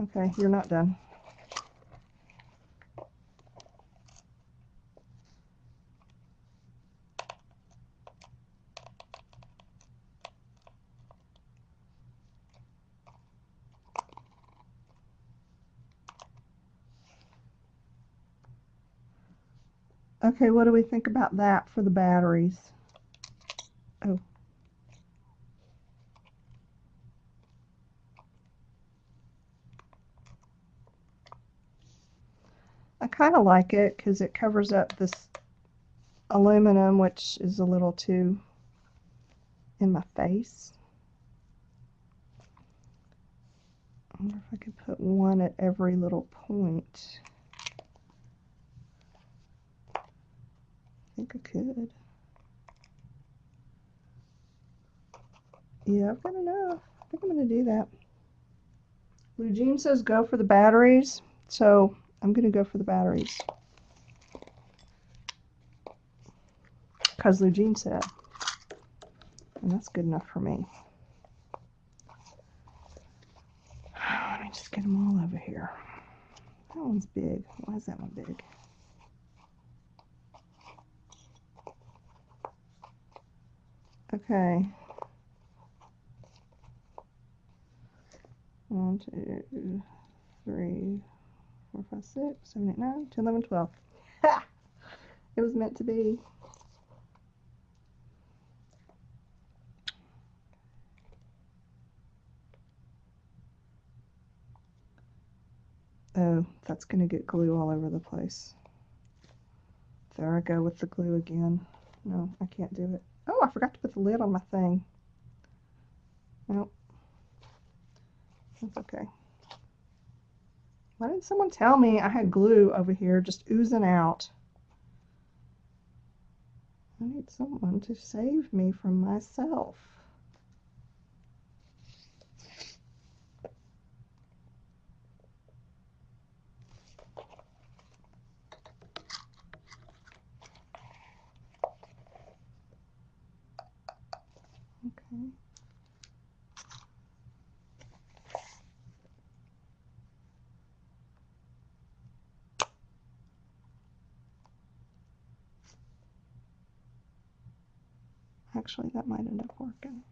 Okay, you're not done. Okay, what do we think about that for the batteries? Oh. I kind of like it because it covers up this aluminum, which is a little too in my face. I wonder if I could put one at every little point. I think I could. Yeah, I've got enough. I think I'm going to do that. Blue Jean says go for the batteries, so I'm going to go for the batteries. Because Blue Jean said. And that's good enough for me. Let me just get them all over here. That one's big. Why is that one big? Okay. 1, 2, 3, 4, 5, 6, 7, 8, 9, 10, 11, 12. Ha! It was meant to be. Oh, that's going to get glue all over the place. There I go with the glue again. No, I can't do it. Oh, I forgot to put the lid on my thing. Nope. That's okay. Why didn't someone tell me I had glue over here just oozing out? I need someone to save me from myself. Okay. Actually, that might end up working.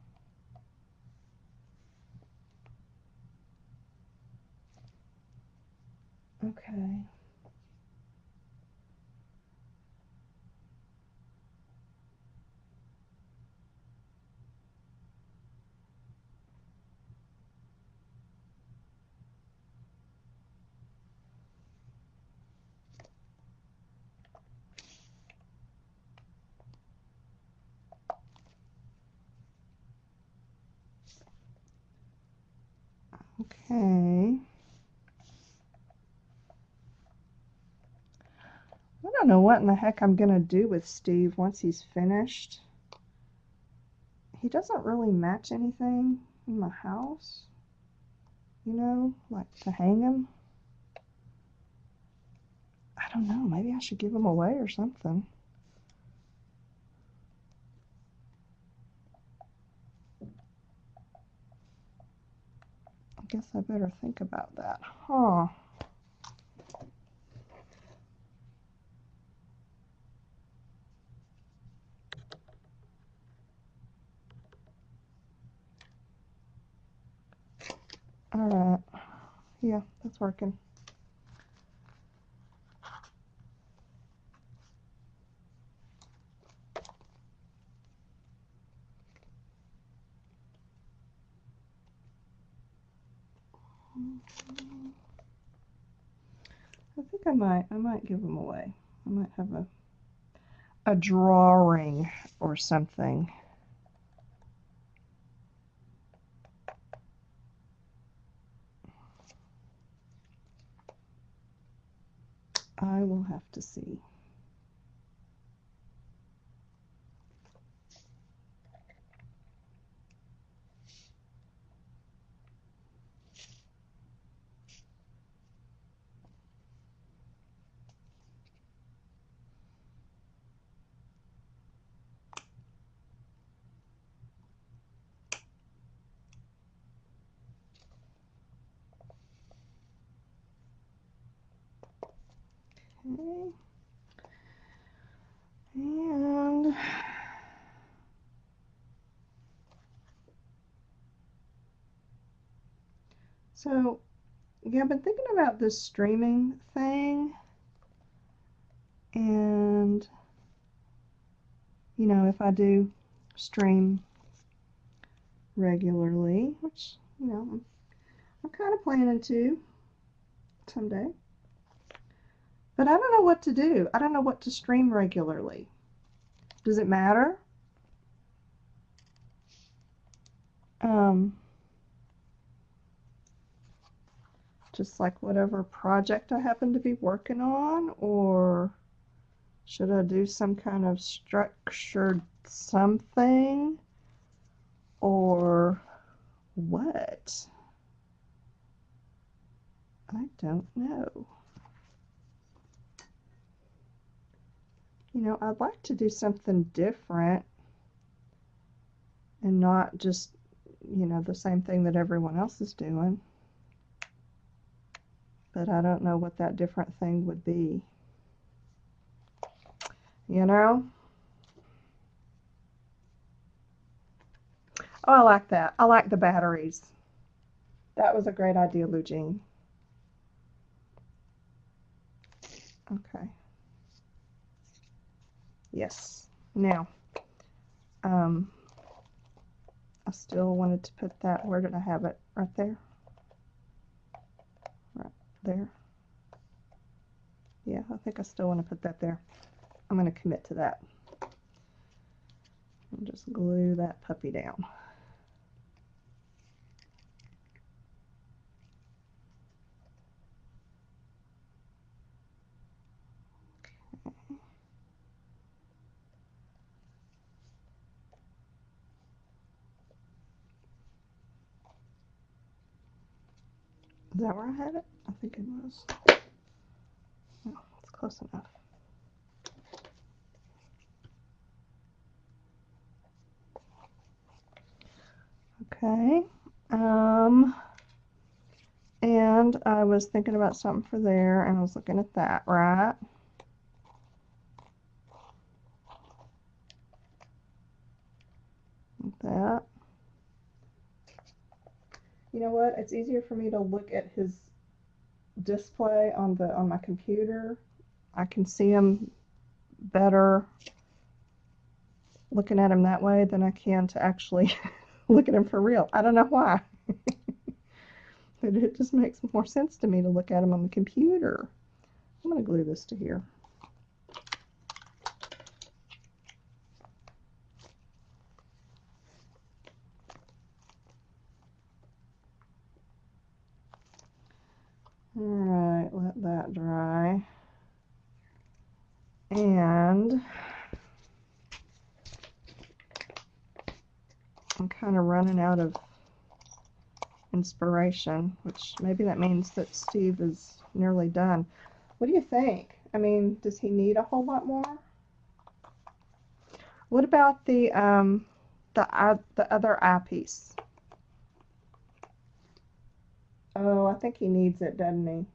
Okay. Okay. I don't know what in the heck I'm going to do with Steve once he's finished. He doesn't really match anything in my house, you know, like to hang him. I don't know. Maybe I should give him away or something. I guess I better think about that. Huh. All right. Yeah, that's working. I think I might give them away. I might have a drawing or something. I will have to see. Okay. And so, yeah, I've been thinking about this streaming thing, and you know, if I do stream regularly, which you know, I'm kind of planning to someday, but I don't know what to do. I don't know what to stream regularly. Does it matter? Um, just like whatever project I happen to be working on, or should I do some kind of structured something, or what? I don't know. You know, I'd like to do something different and not just, you know, the same thing that everyone else is doing. But I don't know what that different thing would be. You know? Oh, I like that. I like the batteries. That was a great idea, Lugene. Okay. Yes. Now, um, I still wanted to put that, where did I have it? Right there? Right there. Yeah, I think I still want to put that there. I'm going to commit to that. And just glue that puppy down. Is that where I had it? I think it was. Oh, it's close enough. Okay. And I was thinking about something for there, and I was looking at that, right? Like that. You know what? It's easier for me to look at his display on my computer, I can see them better looking at them that way than I can to actually look at them for real. I don't know why. But it just makes more sense to me to look at them on the computer. I'm going to glue this to here. All right, let that dry. And I'm kind of running out of inspiration, which maybe that means that Steve is nearly done. What do you think? I mean, does he need a whole lot more? What about the other eyepiece? Oh, I think he needs it, doesn't he?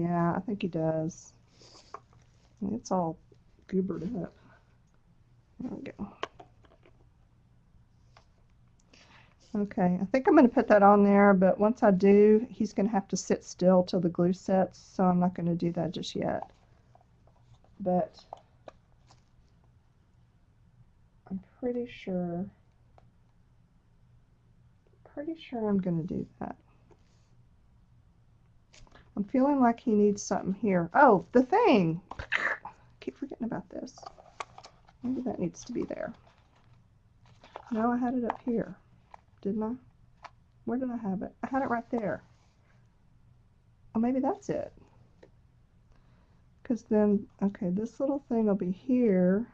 Yeah, I think he does. It's all goobered up. There we go. Okay, I think I'm going to put that on there, but once I do, he's going to have to sit still till the glue sets, so I'm not going to do that just yet. But I'm pretty sure I'm going to do that. I'm feeling like he needs something here. Oh, the thing! I keep forgetting about this. Maybe that needs to be there. No, I had it up here. Didn't I? Where did I have it? I had it right there. Oh, maybe that's it. Because then, okay, this little thing will be here.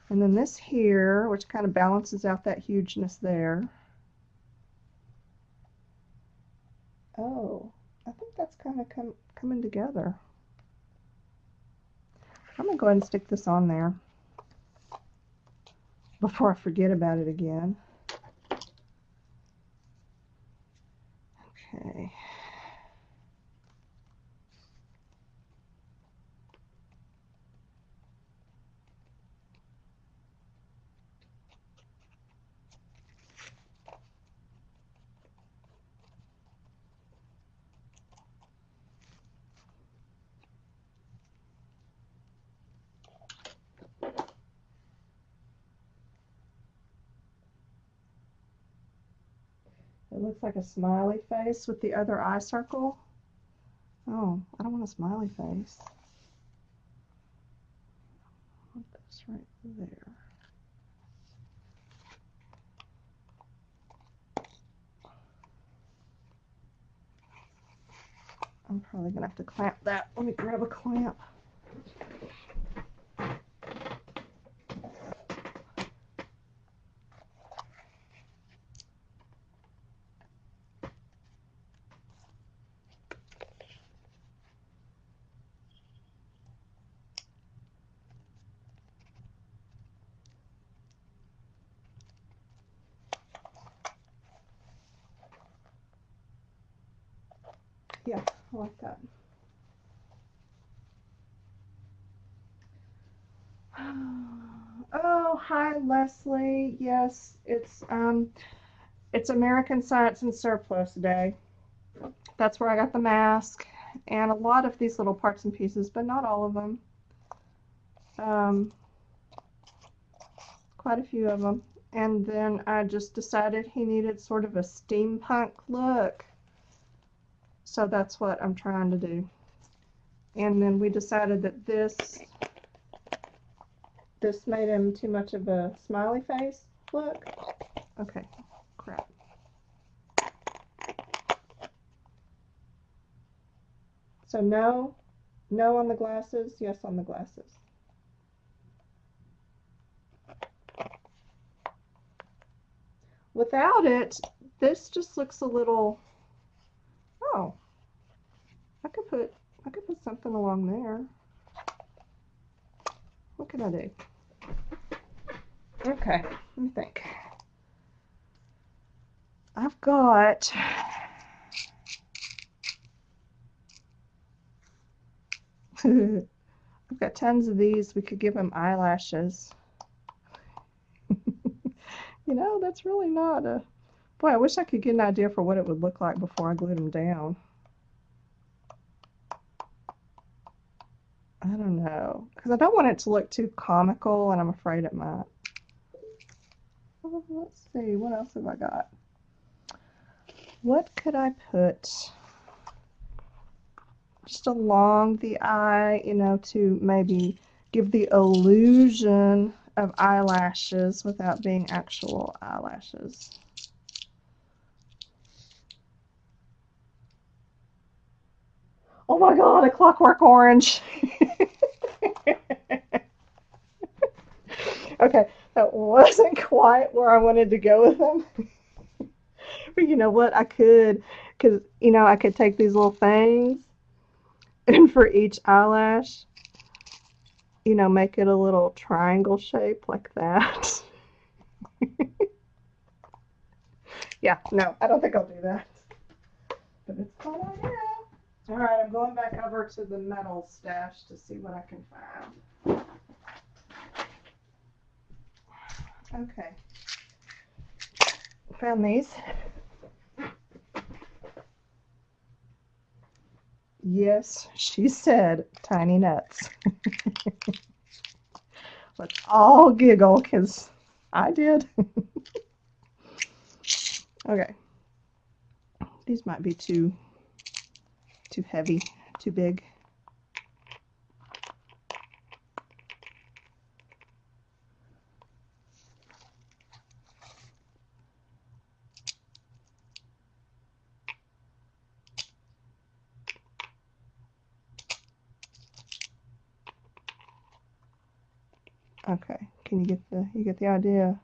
And then this here, which kind of balances out that hugeness there. Oh, I think that's kind of coming together. I'm going to go ahead and stick this on there before I forget about it again. Okay. It looks like a smiley face with the other eye circle. Oh, I don't want a smiley face. I want this right there. I'm probably going to have to clamp that. Let me grab a clamp. Yeah, I like that. Oh, hi Leslie. Yes, it's American Science and Surplus Day. That's where I got the mask and a lot of these little parts and pieces, but not all of them. Quite a few of them. And then I just decided he needed sort of a steampunk look. So that's what I'm trying to do. And then we decided that this made him too much of a smiley face look. Okay, crap. So no on the glasses, yes on the glasses. Without it, this just looks a little, oh, I could put something along there. What can I do? Okay, let me think. I've got I've got tons of these. We could give him eyelashes. You know, that's really not a Boy, I wish I could get an idea for what it would look like before I glued them down. I don't know, because I don't want it to look too comical, and I'm afraid it might. Let's see, what else have I got? What could I put just along the eye, you know, to maybe give the illusion of eyelashes without being actual eyelashes? Oh my God, a clockwork orange. Okay, that wasn't quite where I wanted to go with them. But you know what? I could, because, you know, I could take these little things and for each eyelash, you know, make it a little triangle shape like that. Yeah, no, I don't think I'll do that. But it's fun idea. All right, I'm going back over to the metal stash to see what I can find. Okay. Found these. Yes, she said tiny nuts. Let's all giggle because I did. Okay. These might be too heavy, too big. Okay, can you get the idea?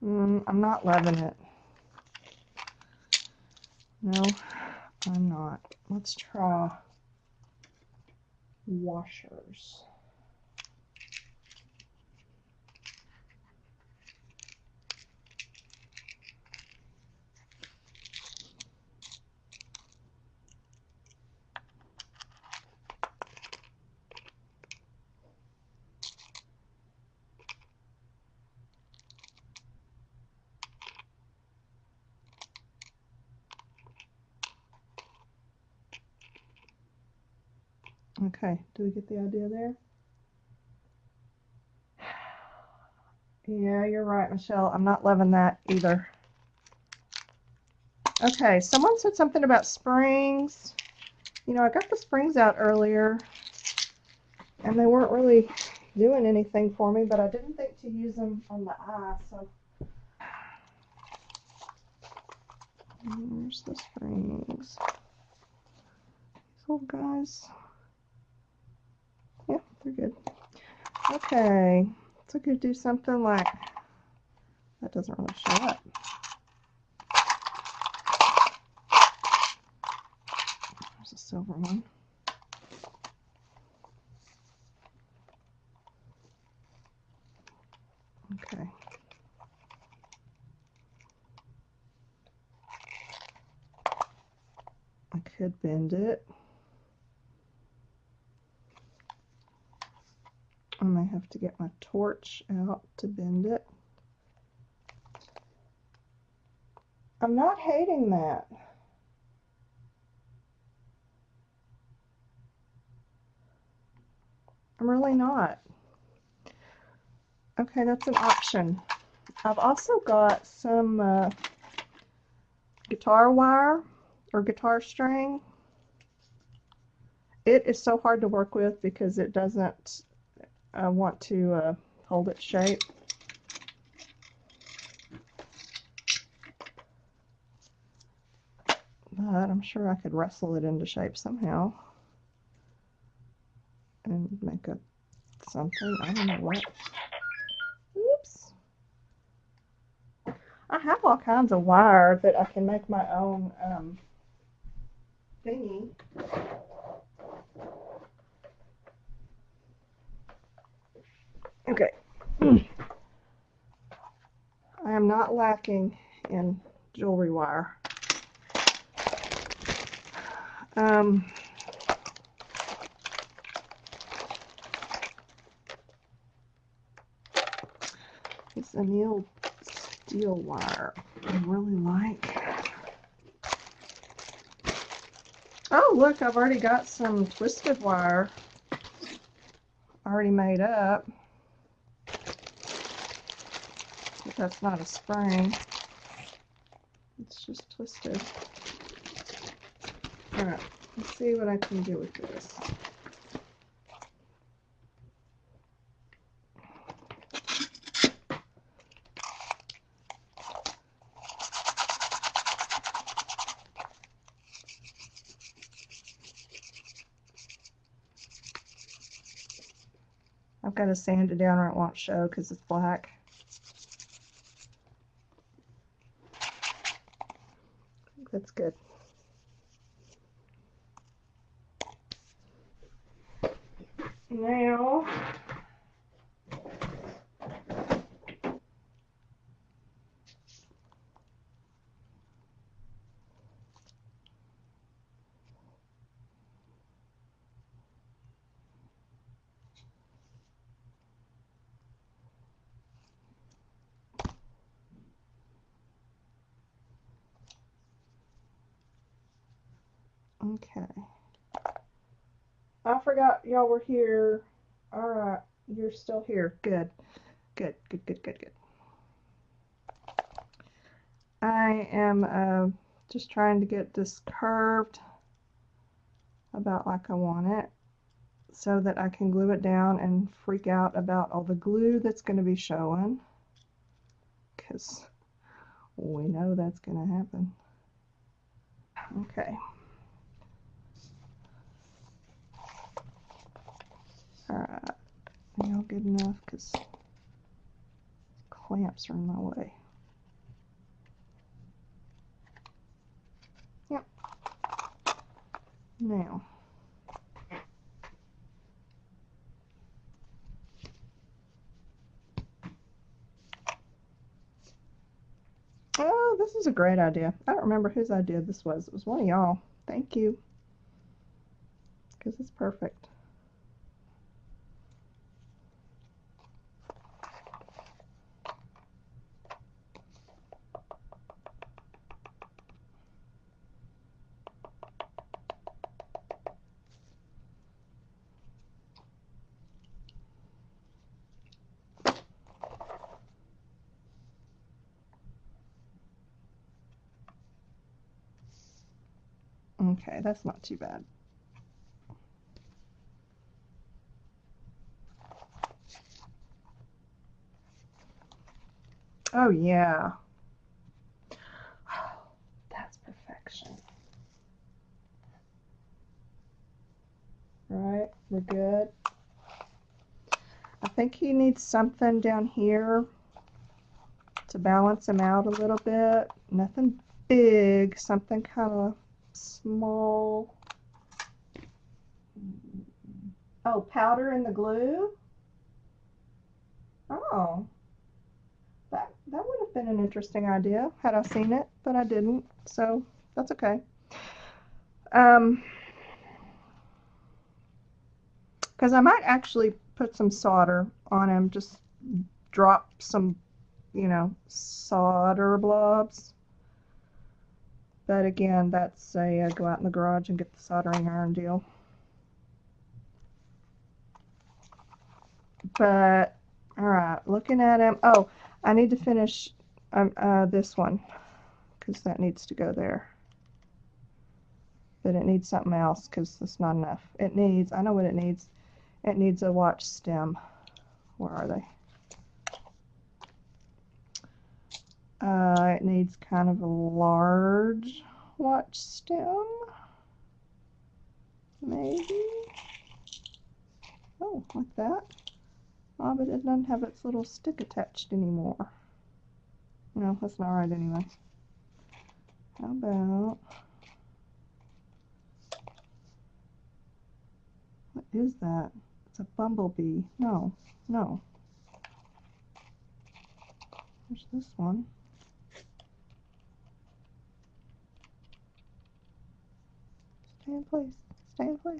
I'm not loving it. No, I'm not. Let's try washers. Okay, do we get the idea there? Yeah, you're right, Michelle. I'm not loving that either. Okay, someone said something about springs. You know, I got the springs out earlier, and they weren't really doing anything for me, but I didn't think to use them on the eye, so. Where's the springs? These little guys. Yeah, they're good. Okay, so I could do something like, that doesn't really show up. There's a silver one. Okay. I could bend it. I may have to get my torch out to bend it. I'm not hating that. I'm really not. Okay, that's an option. I've also got some guitar wire or guitar string. It is so hard to work with because it doesn't want to hold its shape. But I'm sure I could wrestle it into shape somehow and make a something. I don't know what. Oops. I have all kinds of wire that I can make my own thingy. Okay. I am not lacking in jewelry wire. It's in the old steel wire I really like. Oh, look, I've already got some twisted wire already made up. But that's not a spring. It's just twisted. Alright, let's see what I can do with this. I've got to sand it down or it won't show because it's black. I think that's good. Now, okay. I forgot y'all were here. Alright, you're still here. Good. Good, good, good, good, good. I am just trying to get this curved about like I want it so that I can glue it down and freak out about all the glue that's going to be showing, because we know that's going to happen. Okay. Alright, y'all good enough because clamps are in my way. Yep. Now, oh, this is a great idea. I don't remember whose idea this was. It was one of y'all. Thank you. Because it's perfect. Okay, that's not too bad. Oh, yeah. That's perfection. Right, we're good. I think he needs something down here to balance him out a little bit. Nothing big, something kind of small. Oh, powder in the glue? Oh, that would have been an interesting idea had I seen it, but I didn't, so that's okay. Because I might actually put some solder on him, just drop some, you know, solder blobs. But again, that's a go out in the garage and get the soldering iron deal. But, alright, looking at him. Oh, I need to finish this one, because that needs to go there. But it needs something else, because it's not enough. It needs, I know what it needs. It needs a watch stem. Where are they? It needs kind of a large watch stem. Maybe. Oh, like that. Oh, but it doesn't have its little stick attached anymore. No, that's not right anyway. How about... What is that? It's a bumblebee. No, no. There's this one. Stay in place. Stay in place.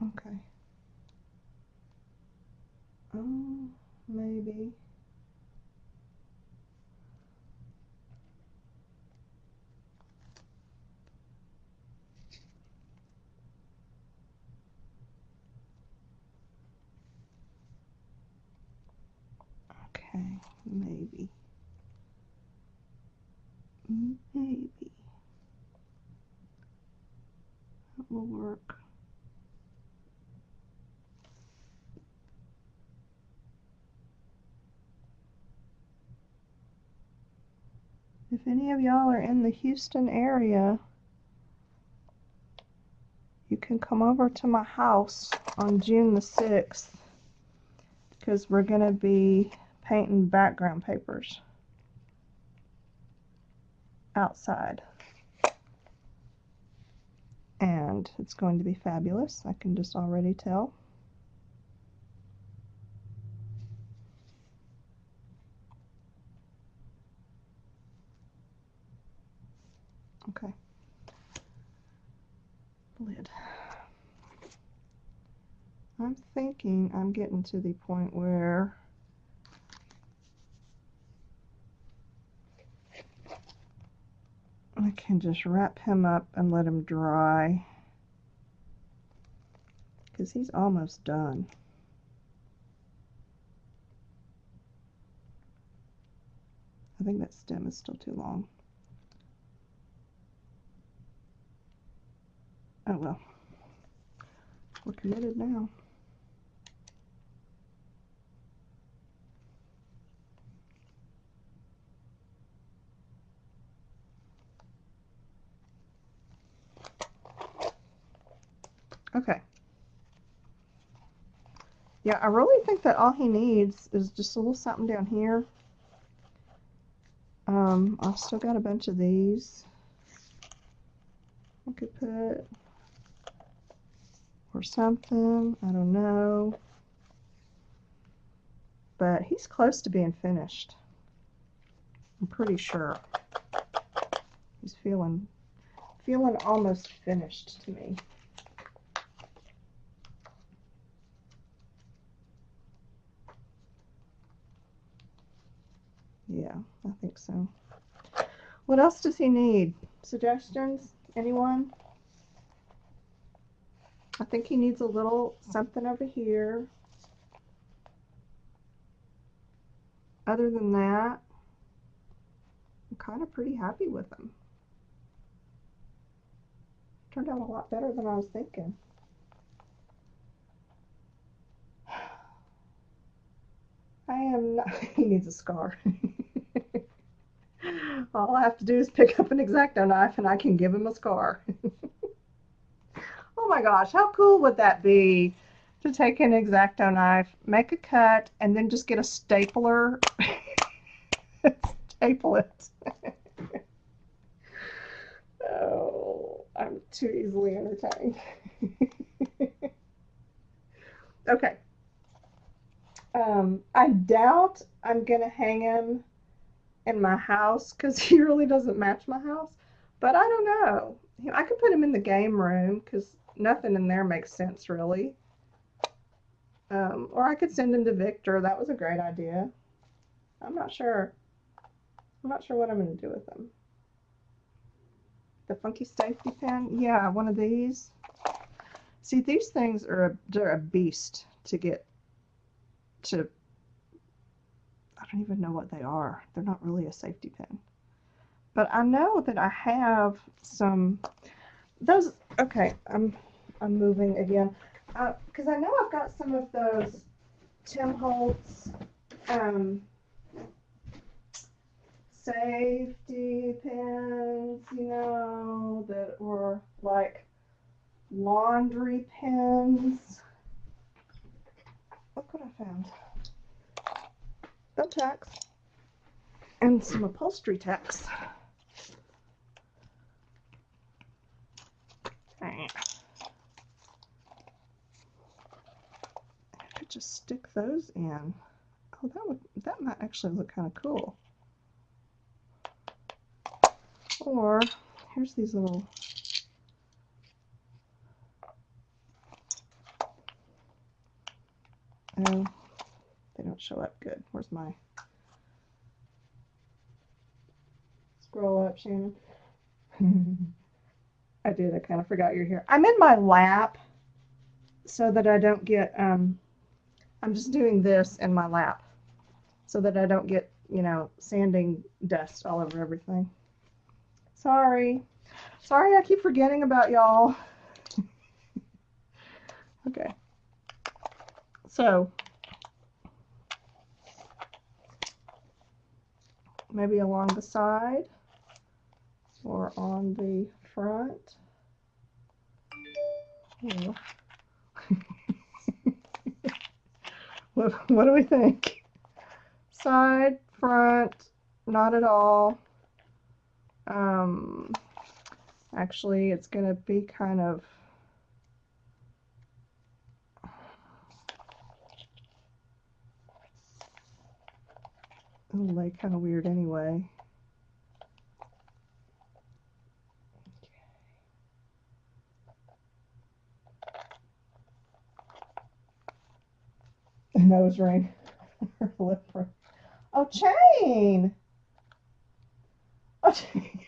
Okay. maybe. Okay, maybe. Maybe. That will work. If any of y'all are in the Houston area, you can come over to my house on June the 6th because we're going to be painting background papers outside. And it's going to be fabulous. I can just already tell. Okay. Lid. I'm thinking I'm getting to the point where I can just wrap him up and let him dry because he's almost done. I think that stem is still too long. Oh well, we're committed now. Okay. Yeah, I really think that all he needs is just a little something down here. I've still got a bunch of these I could put, or something, I don't know. But he's close to being finished. I'm pretty sure. He's feeling almost finished to me. Yeah, I think so. What else does he need? Suggestions? Anyone? I think he needs a little something over here. Other than that, I'm kind of pretty happy with him. Turned out a lot better than I was thinking. I am not, he needs a scar. All I have to do is pick up an X-Acto knife and I can give him a scar. Oh my gosh, how cool would that be to take an X-Acto knife, make a cut, and then just get a stapler, staple it. Oh, I'm too easily entertained. Okay. I doubt I'm gonna hang him in my house because he really doesn't match my house. But I don't know. I could put him in the game room because nothing in there makes sense really. Or I could send him to Victor. That was a great idea. I'm not sure. I'm not sure what I'm going to do with him. The funky safety pin? Yeah, one of these. See, these things are they're a beast to get to. I don't even know what they are. They're not really a safety pin. But I know that I have some. Those. Okay, I'm moving again. Because I know I've got some of those Tim Holtz safety pins, you know, that were like laundry pins. Look what I found. Thumbtacks and some upholstery tacks. I could just stick those in. Oh, that might actually look kind of cool. Or here's these little oh, they don't show up good. Where's my scroll up, Shannon? I did. I kind of forgot you're here. I'm in my lap so that I don't get, I'm just doing this in my lap so that I don't get, you know, sanding dust all over everything. Sorry. Sorry, I keep forgetting about y'all. Okay. So, maybe along the side or on the front. Oh. What do we think? Side, front, not at all. Actually, it's going to be kind of it'll lay kind of weird anyway. Nose ring. Lip ring. Oh, chain! Oh, chain.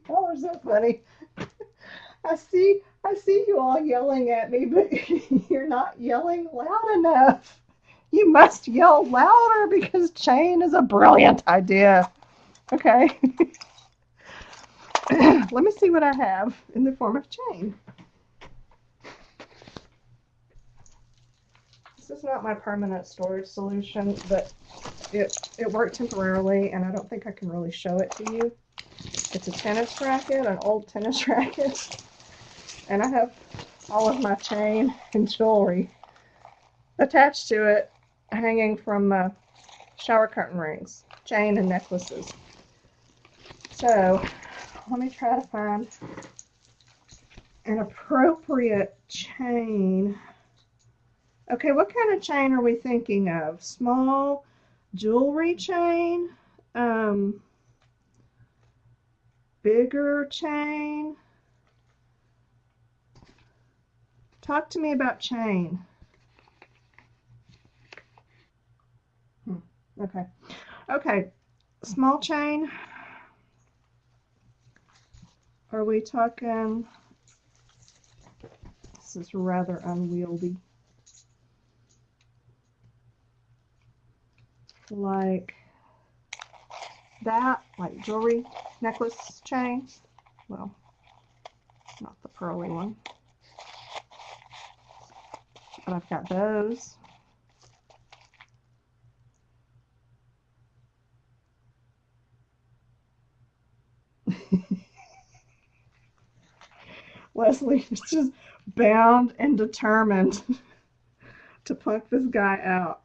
Oh, they're so funny. I see you all yelling at me, but you're not yelling loud enough. You must yell louder because chain is a brilliant idea. Okay. Let me see what I have in the form of chain. This is not my permanent storage solution, but it worked temporarily, and I don't think I can really show it to you. It's a tennis racket, an old tennis racket, and I have all of my chain and jewelry attached to it, hanging from shower curtain rings, chain and necklaces. So let me try to find an appropriate chain. Okay, what kind of chain are we thinking of? Small jewelry chain? Bigger chain? Talk to me about chain. Okay. Okay. Small chain. Are we talking? This is rather unwieldy. Like that, like jewelry, necklace, chain. Well, not the pearly one. But I've got those. Leslie is just bound and determined to punk this guy out.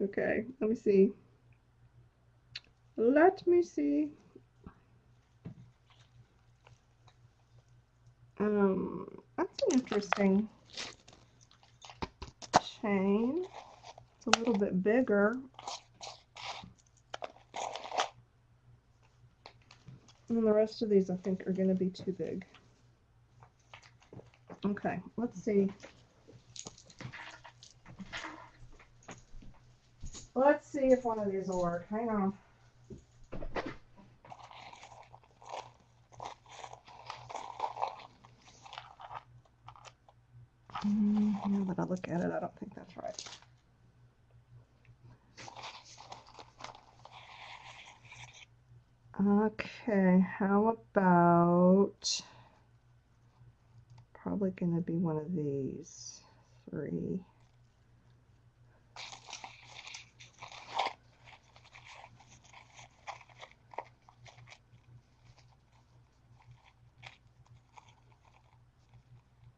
Okay, let me see. Let me see. That's an interesting chain. It's a little bit bigger. And then the rest of these I think are going to be too big. Okay, let's see. Let's see if one of these will work. Hang on. Now that I look at it, I don't think that's right. Okay, how about probably going to be one of these three.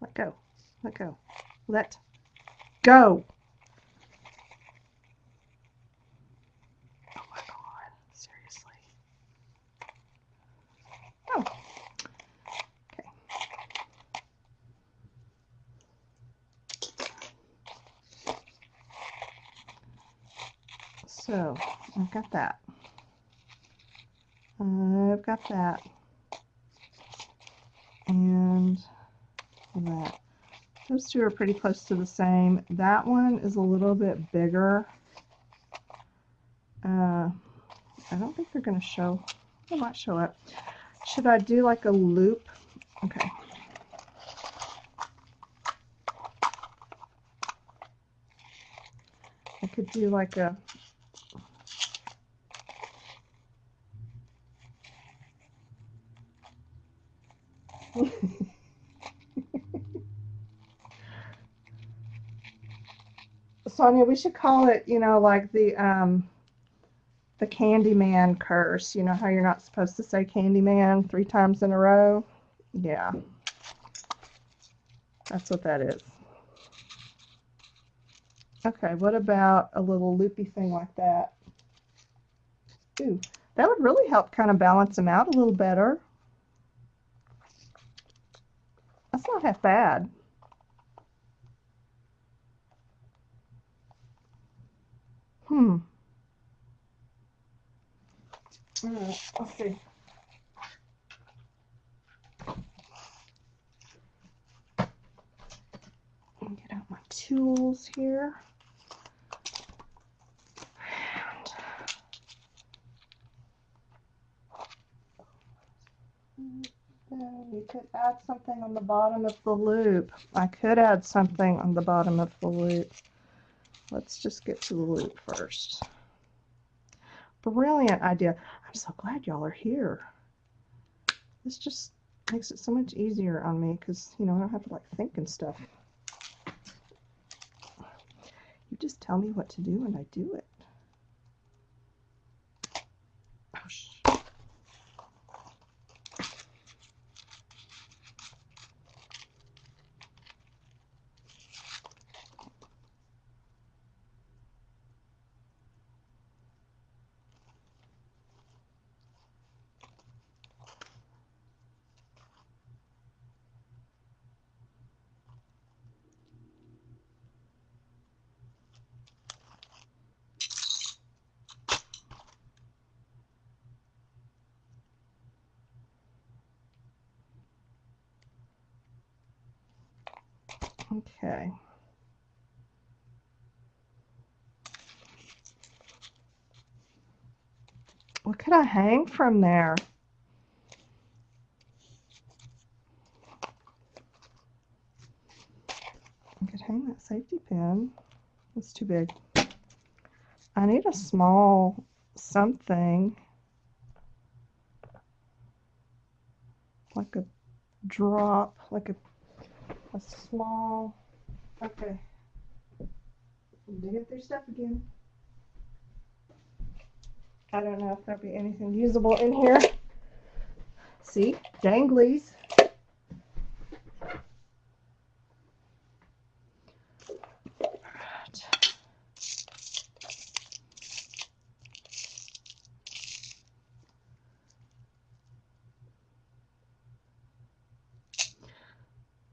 Let go. Let go. Let go. Oh my God. Seriously. Oh. Okay. So, I've got that. I've got that. And that. Those two are pretty close to the same. That one is a little bit bigger. I don't think they're going to show. They might show up. Should I do like a loop? Okay. I could do like a Sonia, we should call it, you know, like the Candyman curse. You know how you're not supposed to say Candyman 3 times in a row? Yeah. That's what that is. Okay, what about a little loopy thing like that? Ooh, that would really help kind of balance them out a little better. That's not half bad. All right, let's see. Get out my tools here. And you could add something on the bottom of the loop. I could add something on the bottom of the loop. Let's just get to the loop first. Brilliant idea. I'm so glad y'all are here. This just makes it so much easier on me because, you know, I don't have to like think and stuff. You just tell me what to do and I do it. Oh, okay. What could I hang from there? I could hang that safety pin. It's too big. I need a small something. Like a drop, like a small, okay. Digging through stuff again. I don't know if there'll be anything usable in here. See, danglies.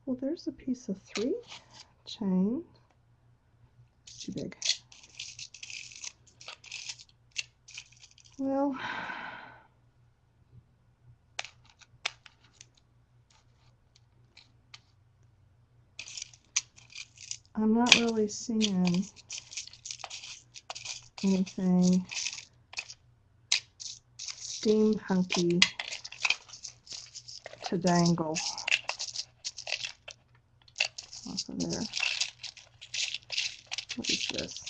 Well, there's a piece of 3 chain. It's too big. Well, I'm not really seeing anything steampunky to dangle off of there. What is this?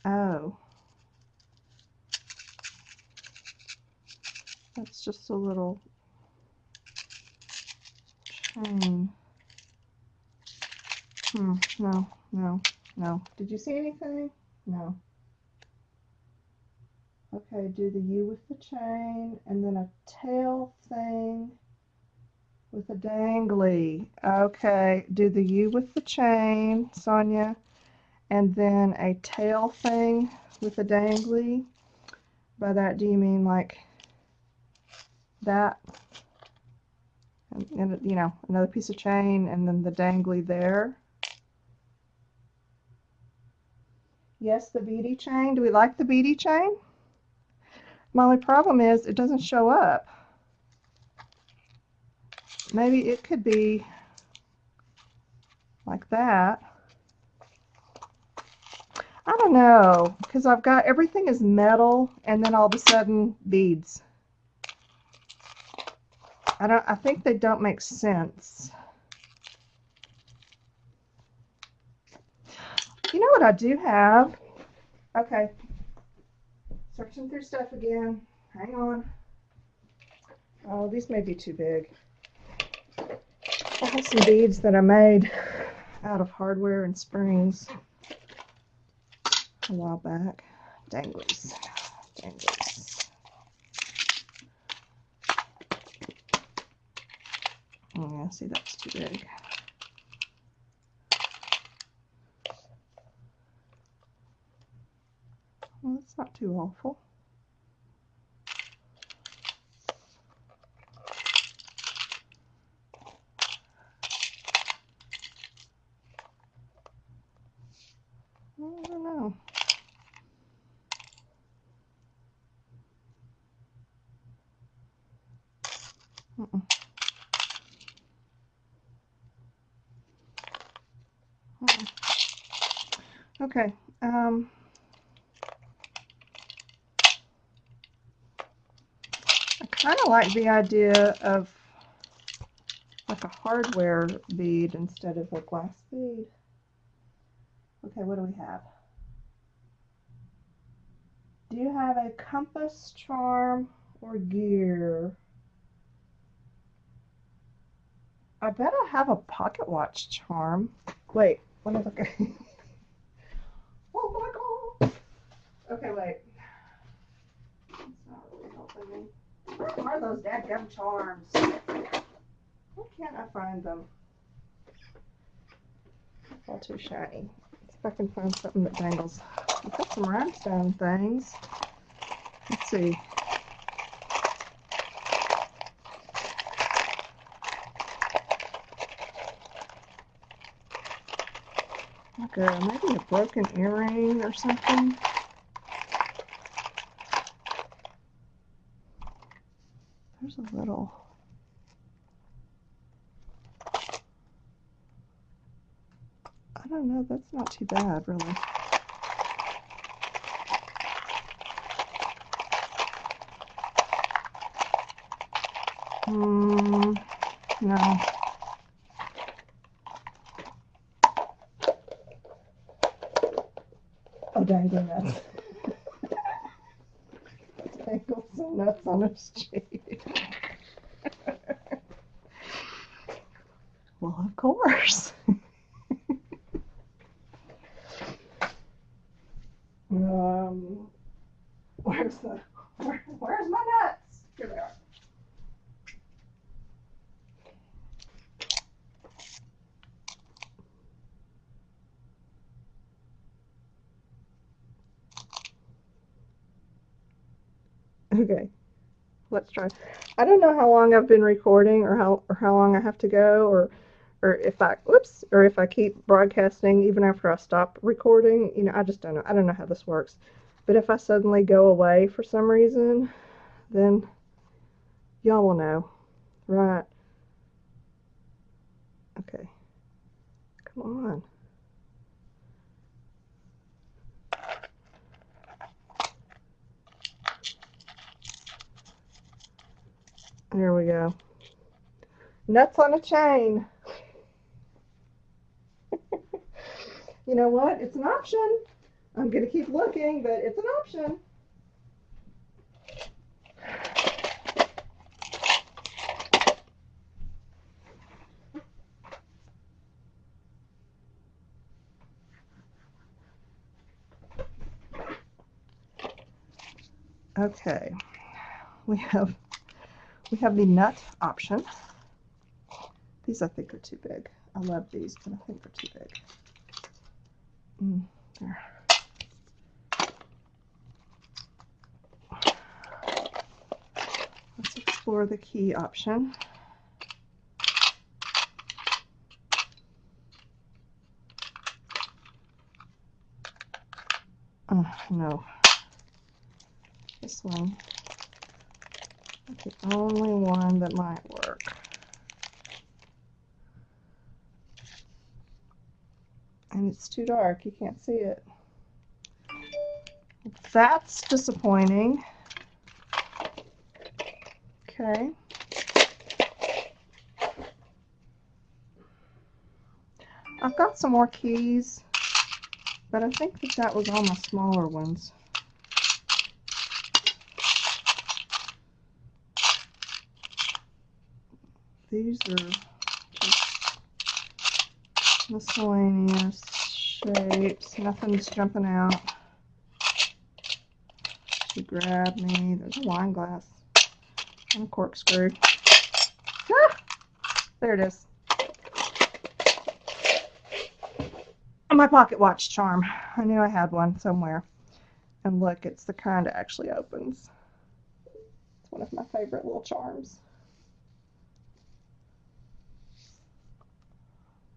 Oh. That's just a little chain. No. Did you see anything? No. Okay, do the U with the chain, and then a tail thing with a dangly. Okay, do the U with the chain, Sonia, and then a tail thing with a dangly. By that, do you mean like that? And you know, another piece of chain, and then the dangly there. Yes, the beady chain. Do we like the beady chain? My only problem is it doesn't show up. Maybe it could be like that. I don't know, because I've got everything is metal and then all of a sudden beads. I think they don't make sense. You know what I do have? Okay. Searching through stuff again. Hang on. Oh, these may be too big. I have some beads that I made out of hardware and springs a while back. Danglies. Danglies. Oh, yeah, see, that's too big. Well, that's not too awful. I don't know. Okay. I kind of like the idea of like a hardware bead instead of a glass bead. Okay, what do we have? Do you have a compass, charm, or gear? I bet I have a pocket watch charm. Wait, let me look at oh my god! Okay, wait. That's not really helping me. Where are those dadgum charms? Why can't I find them? It's all too shiny. Let's see if I can find something that dangles. I've got some rhinestone things. Let's see. Like maybe a broken earring or something. There's a little. I don't know, that's not too bad, really. No. Oh, dangling nuts. Dangle some nuts on a sheet. Well, of course. Where's my nuts? Here they are. Okay, let's try. I don't know how long I've been recording or how long I have to go or if I keep broadcasting even after I stop recording. You know, I just don't know. I don't know how this works. But if I suddenly go away for some reason, then y'all will know. Right. Okay. Come on. There we go. Nuts on a chain. You know what? It's an option. I'm going to keep looking, but it's an option. Okay. We have the nut option. These I think are too big. I love these, but I think they're too big. There. Let's explore the key option. No. This one. That's the only one that might work. and it's too dark. You can't see it. That's disappointing. Okay. I've got some more keys, but I think that was all my smaller ones. These are just miscellaneous shapes. Nothing's jumping out to grab me. There's a wine glass and a corkscrew. Ah! There it is. My pocket watch charm. I knew I had one somewhere. And look, it's the kind that actually opens. It's one of my favorite little charms.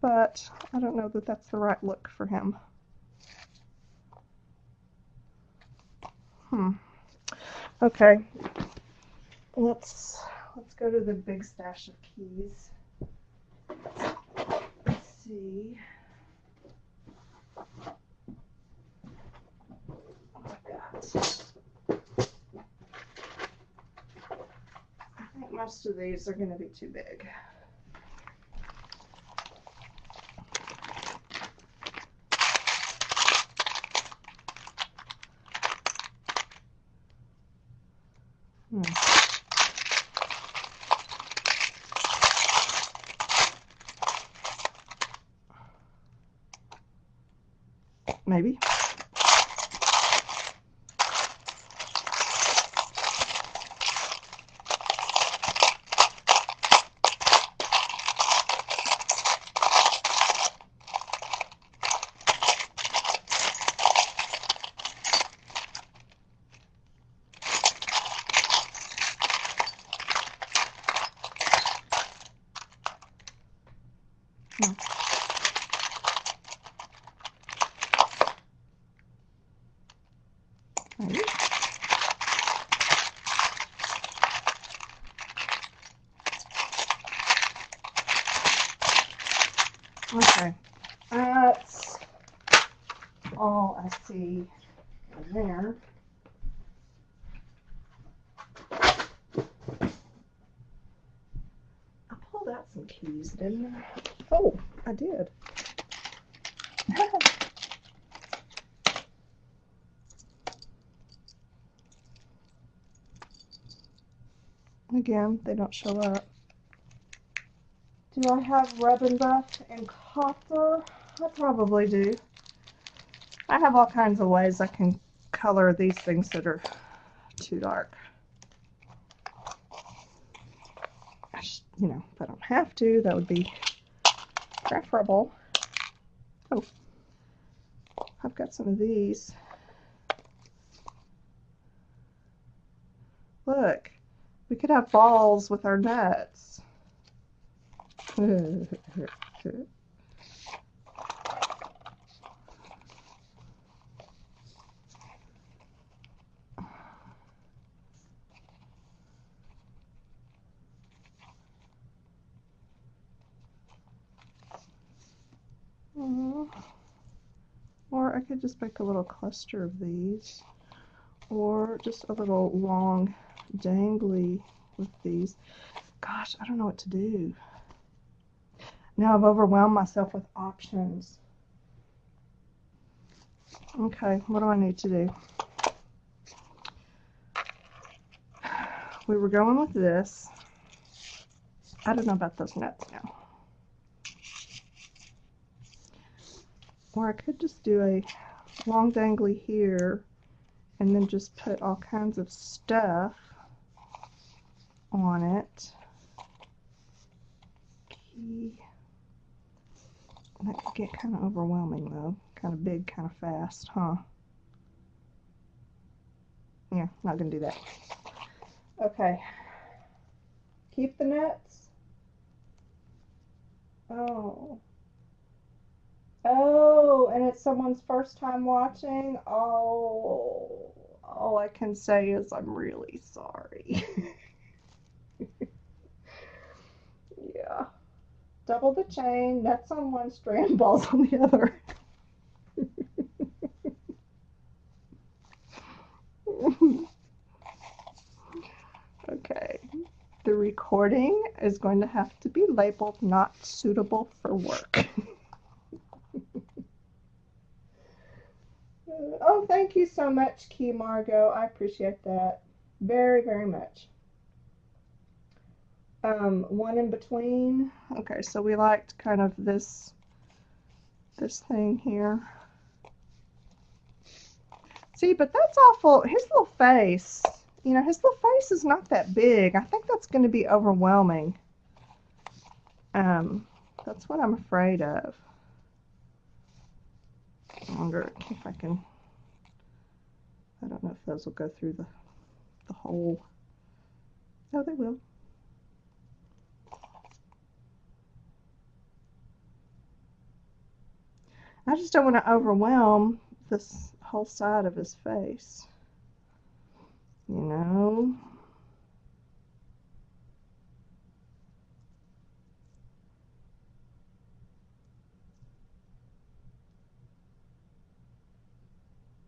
But I don't know that that's the right look for him. Okay. Let's go to the big stash of keys. Let's see. I think most of these are going to be too big. Maybe. No. Maybe. Okay, that's all I see there. I pulled out some keys, didn't I? Oh, I did. Again, they don't show up. Do I have rub and buff and copper? I probably do. I have all kinds of ways I can color these things that are too dark. You know, if I don't have to, that would be preferable. Oh, I've got some of these. Look, we could have balls with our nuts. Or I could just make a little cluster of these, or just a little long dangly with these. Gosh, I don't know what to do. Now I've overwhelmed myself with options. Okay, what do I need to do? We were going with this. I don't know about those nuts now. Or I could just do a long dangly here and then just put all kinds of stuff on it. Key. That could get kind of overwhelming though. Kind of big, kind of fast, huh? Yeah, not gonna do that. Okay. Keep the nuts. Oh. Oh, and it's someone's first time watching? Oh, all I can say is I'm really sorry. Yeah. Double the chain, nuts on one strand, balls on the other. Okay. The recording is going to have to be labeled not suitable for work. Oh, thank you so much, Key Margot. I appreciate that very, very much. One in between. Okay, so we liked kind of this thing here. See, but that's awful. His little face, you know, his little face is not that big. I think that's going to be overwhelming. That's what I'm afraid of. I wonder if I can, I don't know if those will go through the hole. Oh, they will. I just don't want to overwhelm this whole side of his face, you know.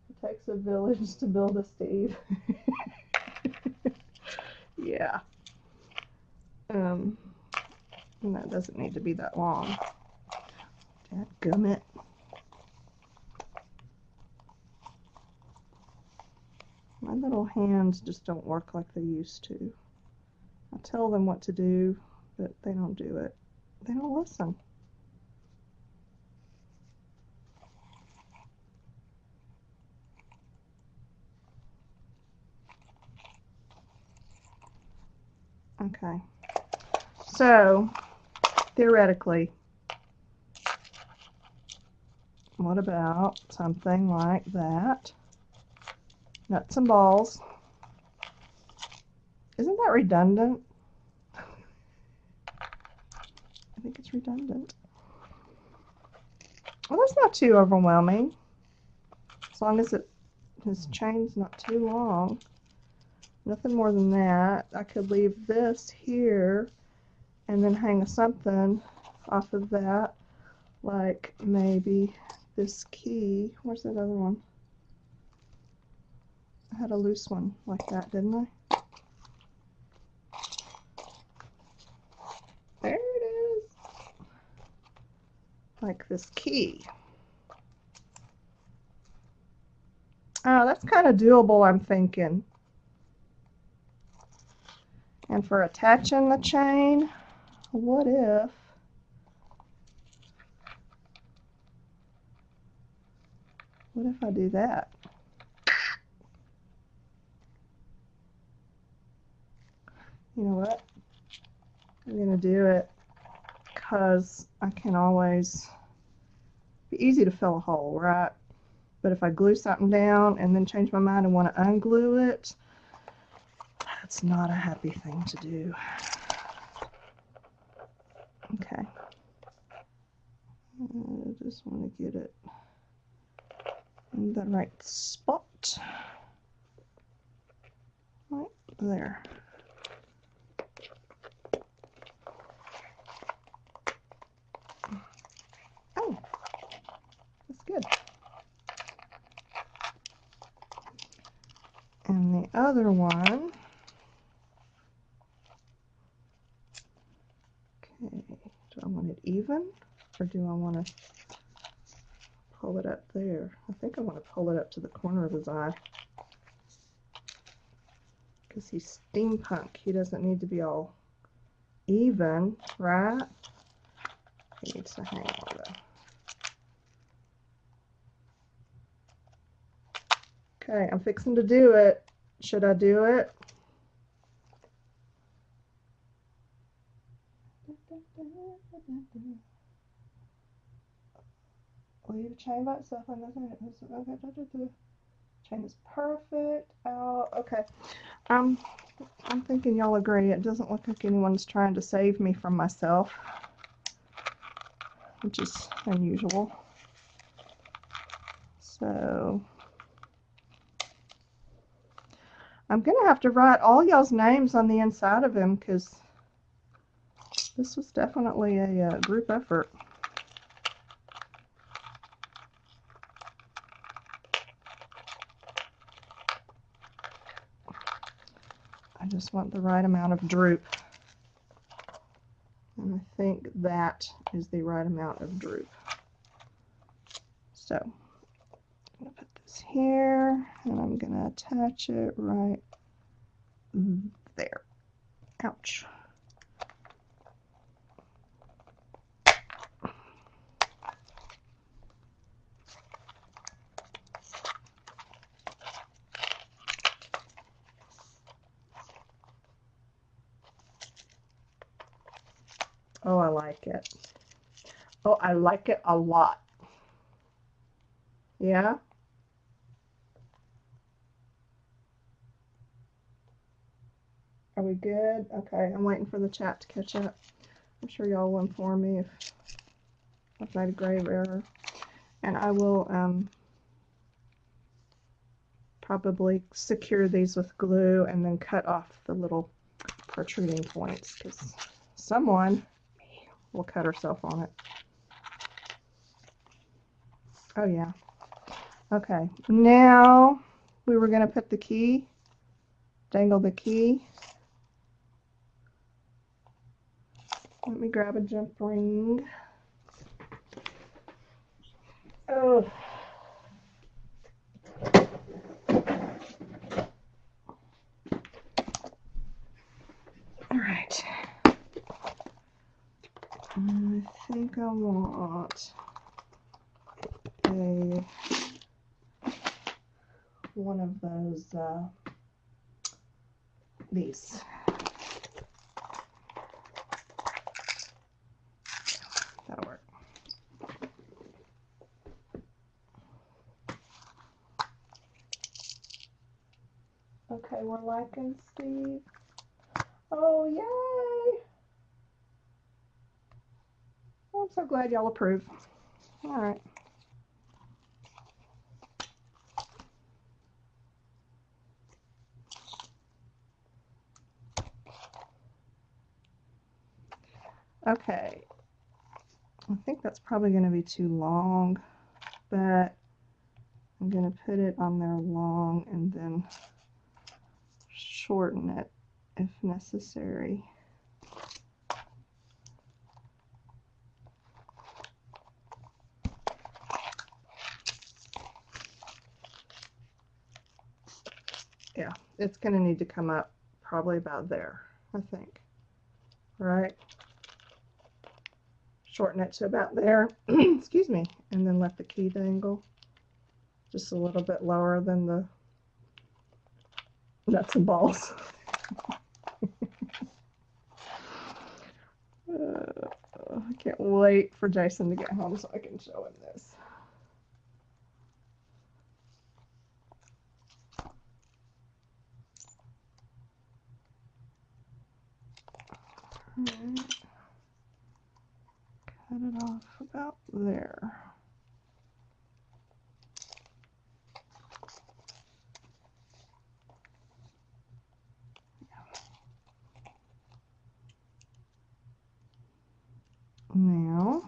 It takes a village to build a Steve. Yeah. And that doesn't need to be that long. Dadgummit. My little hands just don't work like they used to. I tell them what to do, but they don't do it. They don't listen. Okay. So, theoretically, what about something like that? Nuts and balls. Isn't that redundant? I think it's redundant. Well, that's not too overwhelming. As long as his chain's not too long. Nothing more than that. I could leave this here and then hang something off of that. Like maybe this key. Where's that other one? I had a loose one like that, didn't I? There it is. Like this key. Oh, that's kind of doable, I'm thinking. And for attaching the chain, what if I do that? You know what? I'm going to do it because I can always, be easy to fill a hole, right? But if I glue something down and then change my mind and want to unglue it, that's not a happy thing to do. Okay. I just want to get it in the right spot. Right there. Oh, that's good. And the other one, okay, do I want it even or do I want to pull it up there? I think I want to pull it up to the corner of his eye because he's steampunk. He doesn't need to be all even, right? He needs to hang on though. Okay, I'm fixing to do it. Should I do it? Leave a chain by itself. Chain is perfect. Oh, okay. I'm thinking y'all agree. It doesn't look like anyone's trying to save me from myself, which is unusual. So I'm going to have to write all y'all's names on the inside of him because this was definitely a group effort. just want the right amount of droop. And I think that is the right amount of droop. So I'm going to put this here, and I'm going to attach it right there. Ouch. Oh, I like it. Oh, I like it a lot. Yeah? Are we good? Okay, I'm waiting for the chat to catch up. I'm sure y'all will inform me if I've made a grave error. And I will probably secure these with glue and then cut off the little protruding points because someone will cut herself on it. Oh yeah. Okay, now we were going to put the key, dangle the key. Let me grab a jump ring. Oh. All right. I think I want one of those, these. That'll work. Okay, we're liking Steve. Oh, yay! Oh, I'm so glad y'all approve. All right. Okay. I think that's probably going to be too long, but I'm going to put it on there long and then shorten it if necessary. Yeah, it's going to need to come up probably about there, I think. Right? Shorten it to about there, excuse me, and then let the key dangle just a little bit lower than the nuts and balls. I can't wait for Jason to get home so I can show him this. Right. Cut it off about there. Now,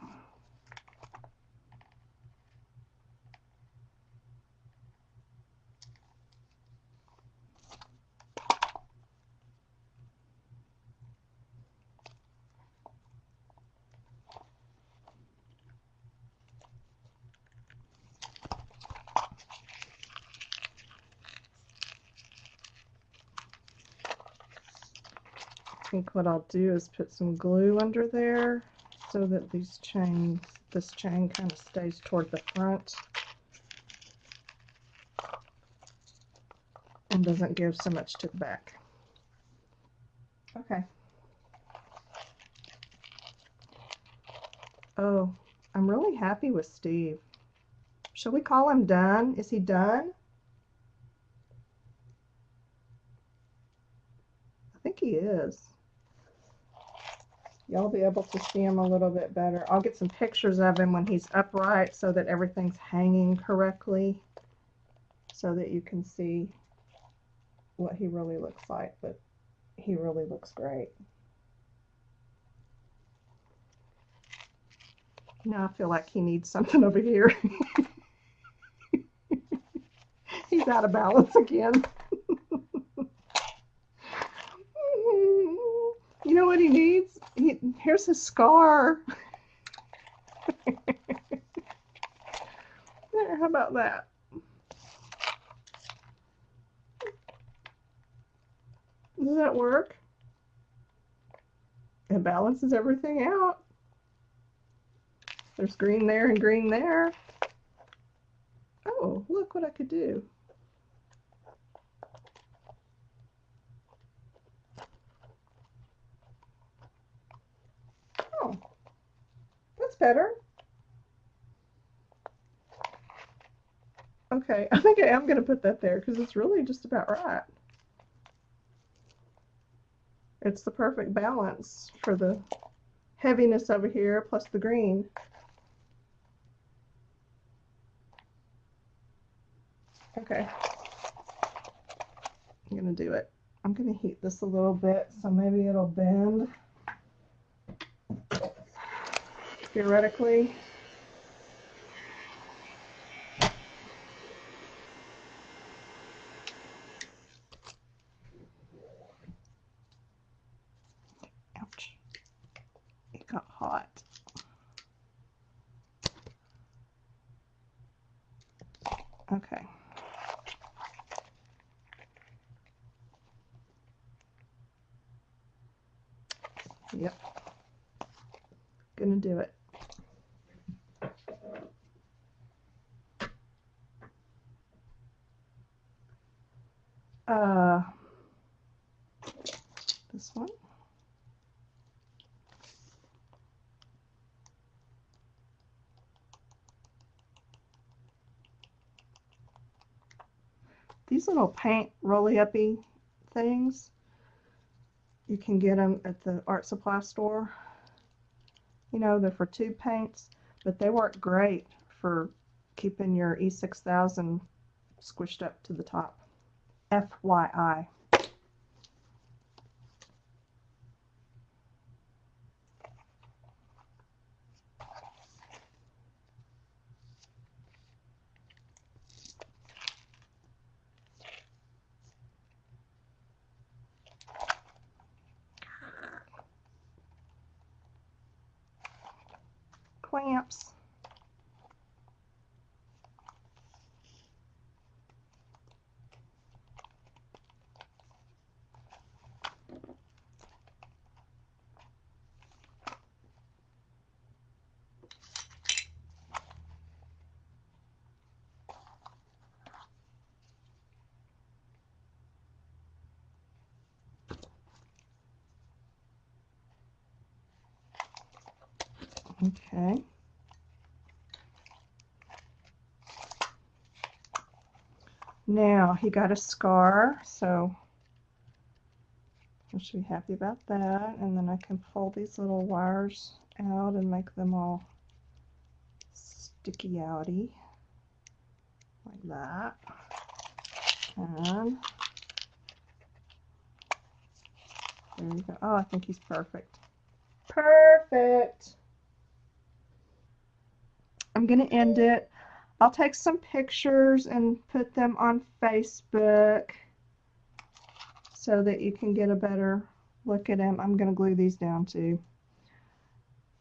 I think what I'll do is put some glue under there so that this chain kind of stays toward the front and doesn't give so much to the back. Okay. Oh, I'm really happy with Steve. Shall we call him done? Is he done? I think he is. Y'all be able to see him a little bit better. I'll get some pictures of him when he's upright so that everything's hanging correctly so that you can see what he really looks like, but he really looks great. Now I feel like he needs something over here. He's out of balance again. here's his scar. There, how about that? Does that work? It balances everything out. There's green there and green there. Oh, look what I could do. Oh, that's better. Okay, I think I am going to put that there because it's really just about right. It's the perfect balance for the heaviness over here plus the green. Okay, I'm going to do it. I'm going to heat this a little bit so maybe it'll bend. Theoretically. Ouch. It got hot. Okay. Yep. Gonna do it. This one. These little paint roly-uppy things, you can get them at the art supply store. You know, they're for tube paints, but they work great for keeping your E6000 squished up to the top. FYI. Clamps. Okay. Now he got a scar, so I should be happy about that. And then I can pull these little wires out and make them all sticky outy like that. And there you go. Oh, I think he's perfect. Perfect. I'm going to end it. I'll take some pictures and put them on Facebook so that you can get a better look at him. I'm going to glue these down too.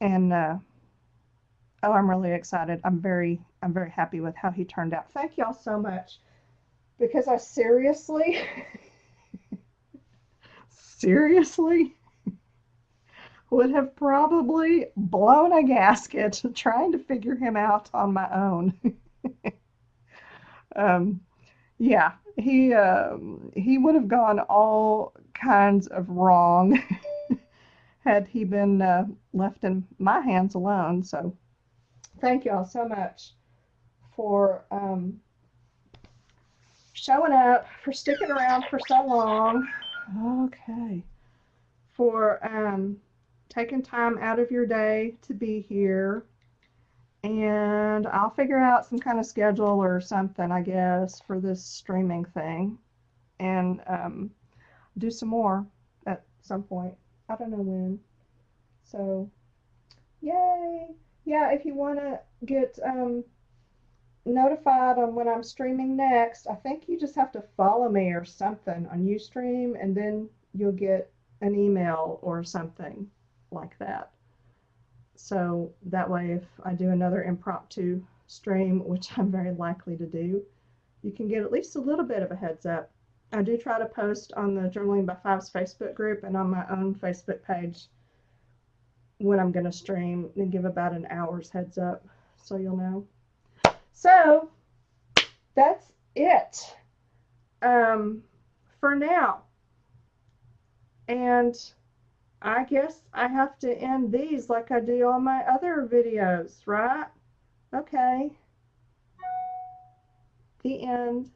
And oh, I'm really excited. I'm very happy with how he turned out. Thank y'all so much, because I seriously would have probably blown a gasket trying to figure him out on my own. Yeah, he would have gone all kinds of wrong had he been left in my hands alone. So thank y'all so much for showing up, for sticking around for so long. Okay. For taking time out of your day to be here. And I'll figure out some kind of schedule or something, I guess, for this streaming thing. And do some more at some point. I don't know when. So, yay! Yeah, if you want to get notified on when I'm streaming next, I think you just have to follow me or something on Ustream, and then you'll get an email or something like that. So that way, if I do another impromptu stream, which I'm very likely to do, you can get at least a little bit of a heads up. I do try to post on the Journaling by Fives Facebook group and on my own Facebook page when I'm going to stream, and give about an hour's heads up so you'll know. So that's it for now. And I guess I have to end these like I do all my other videos, right? Okay. The end.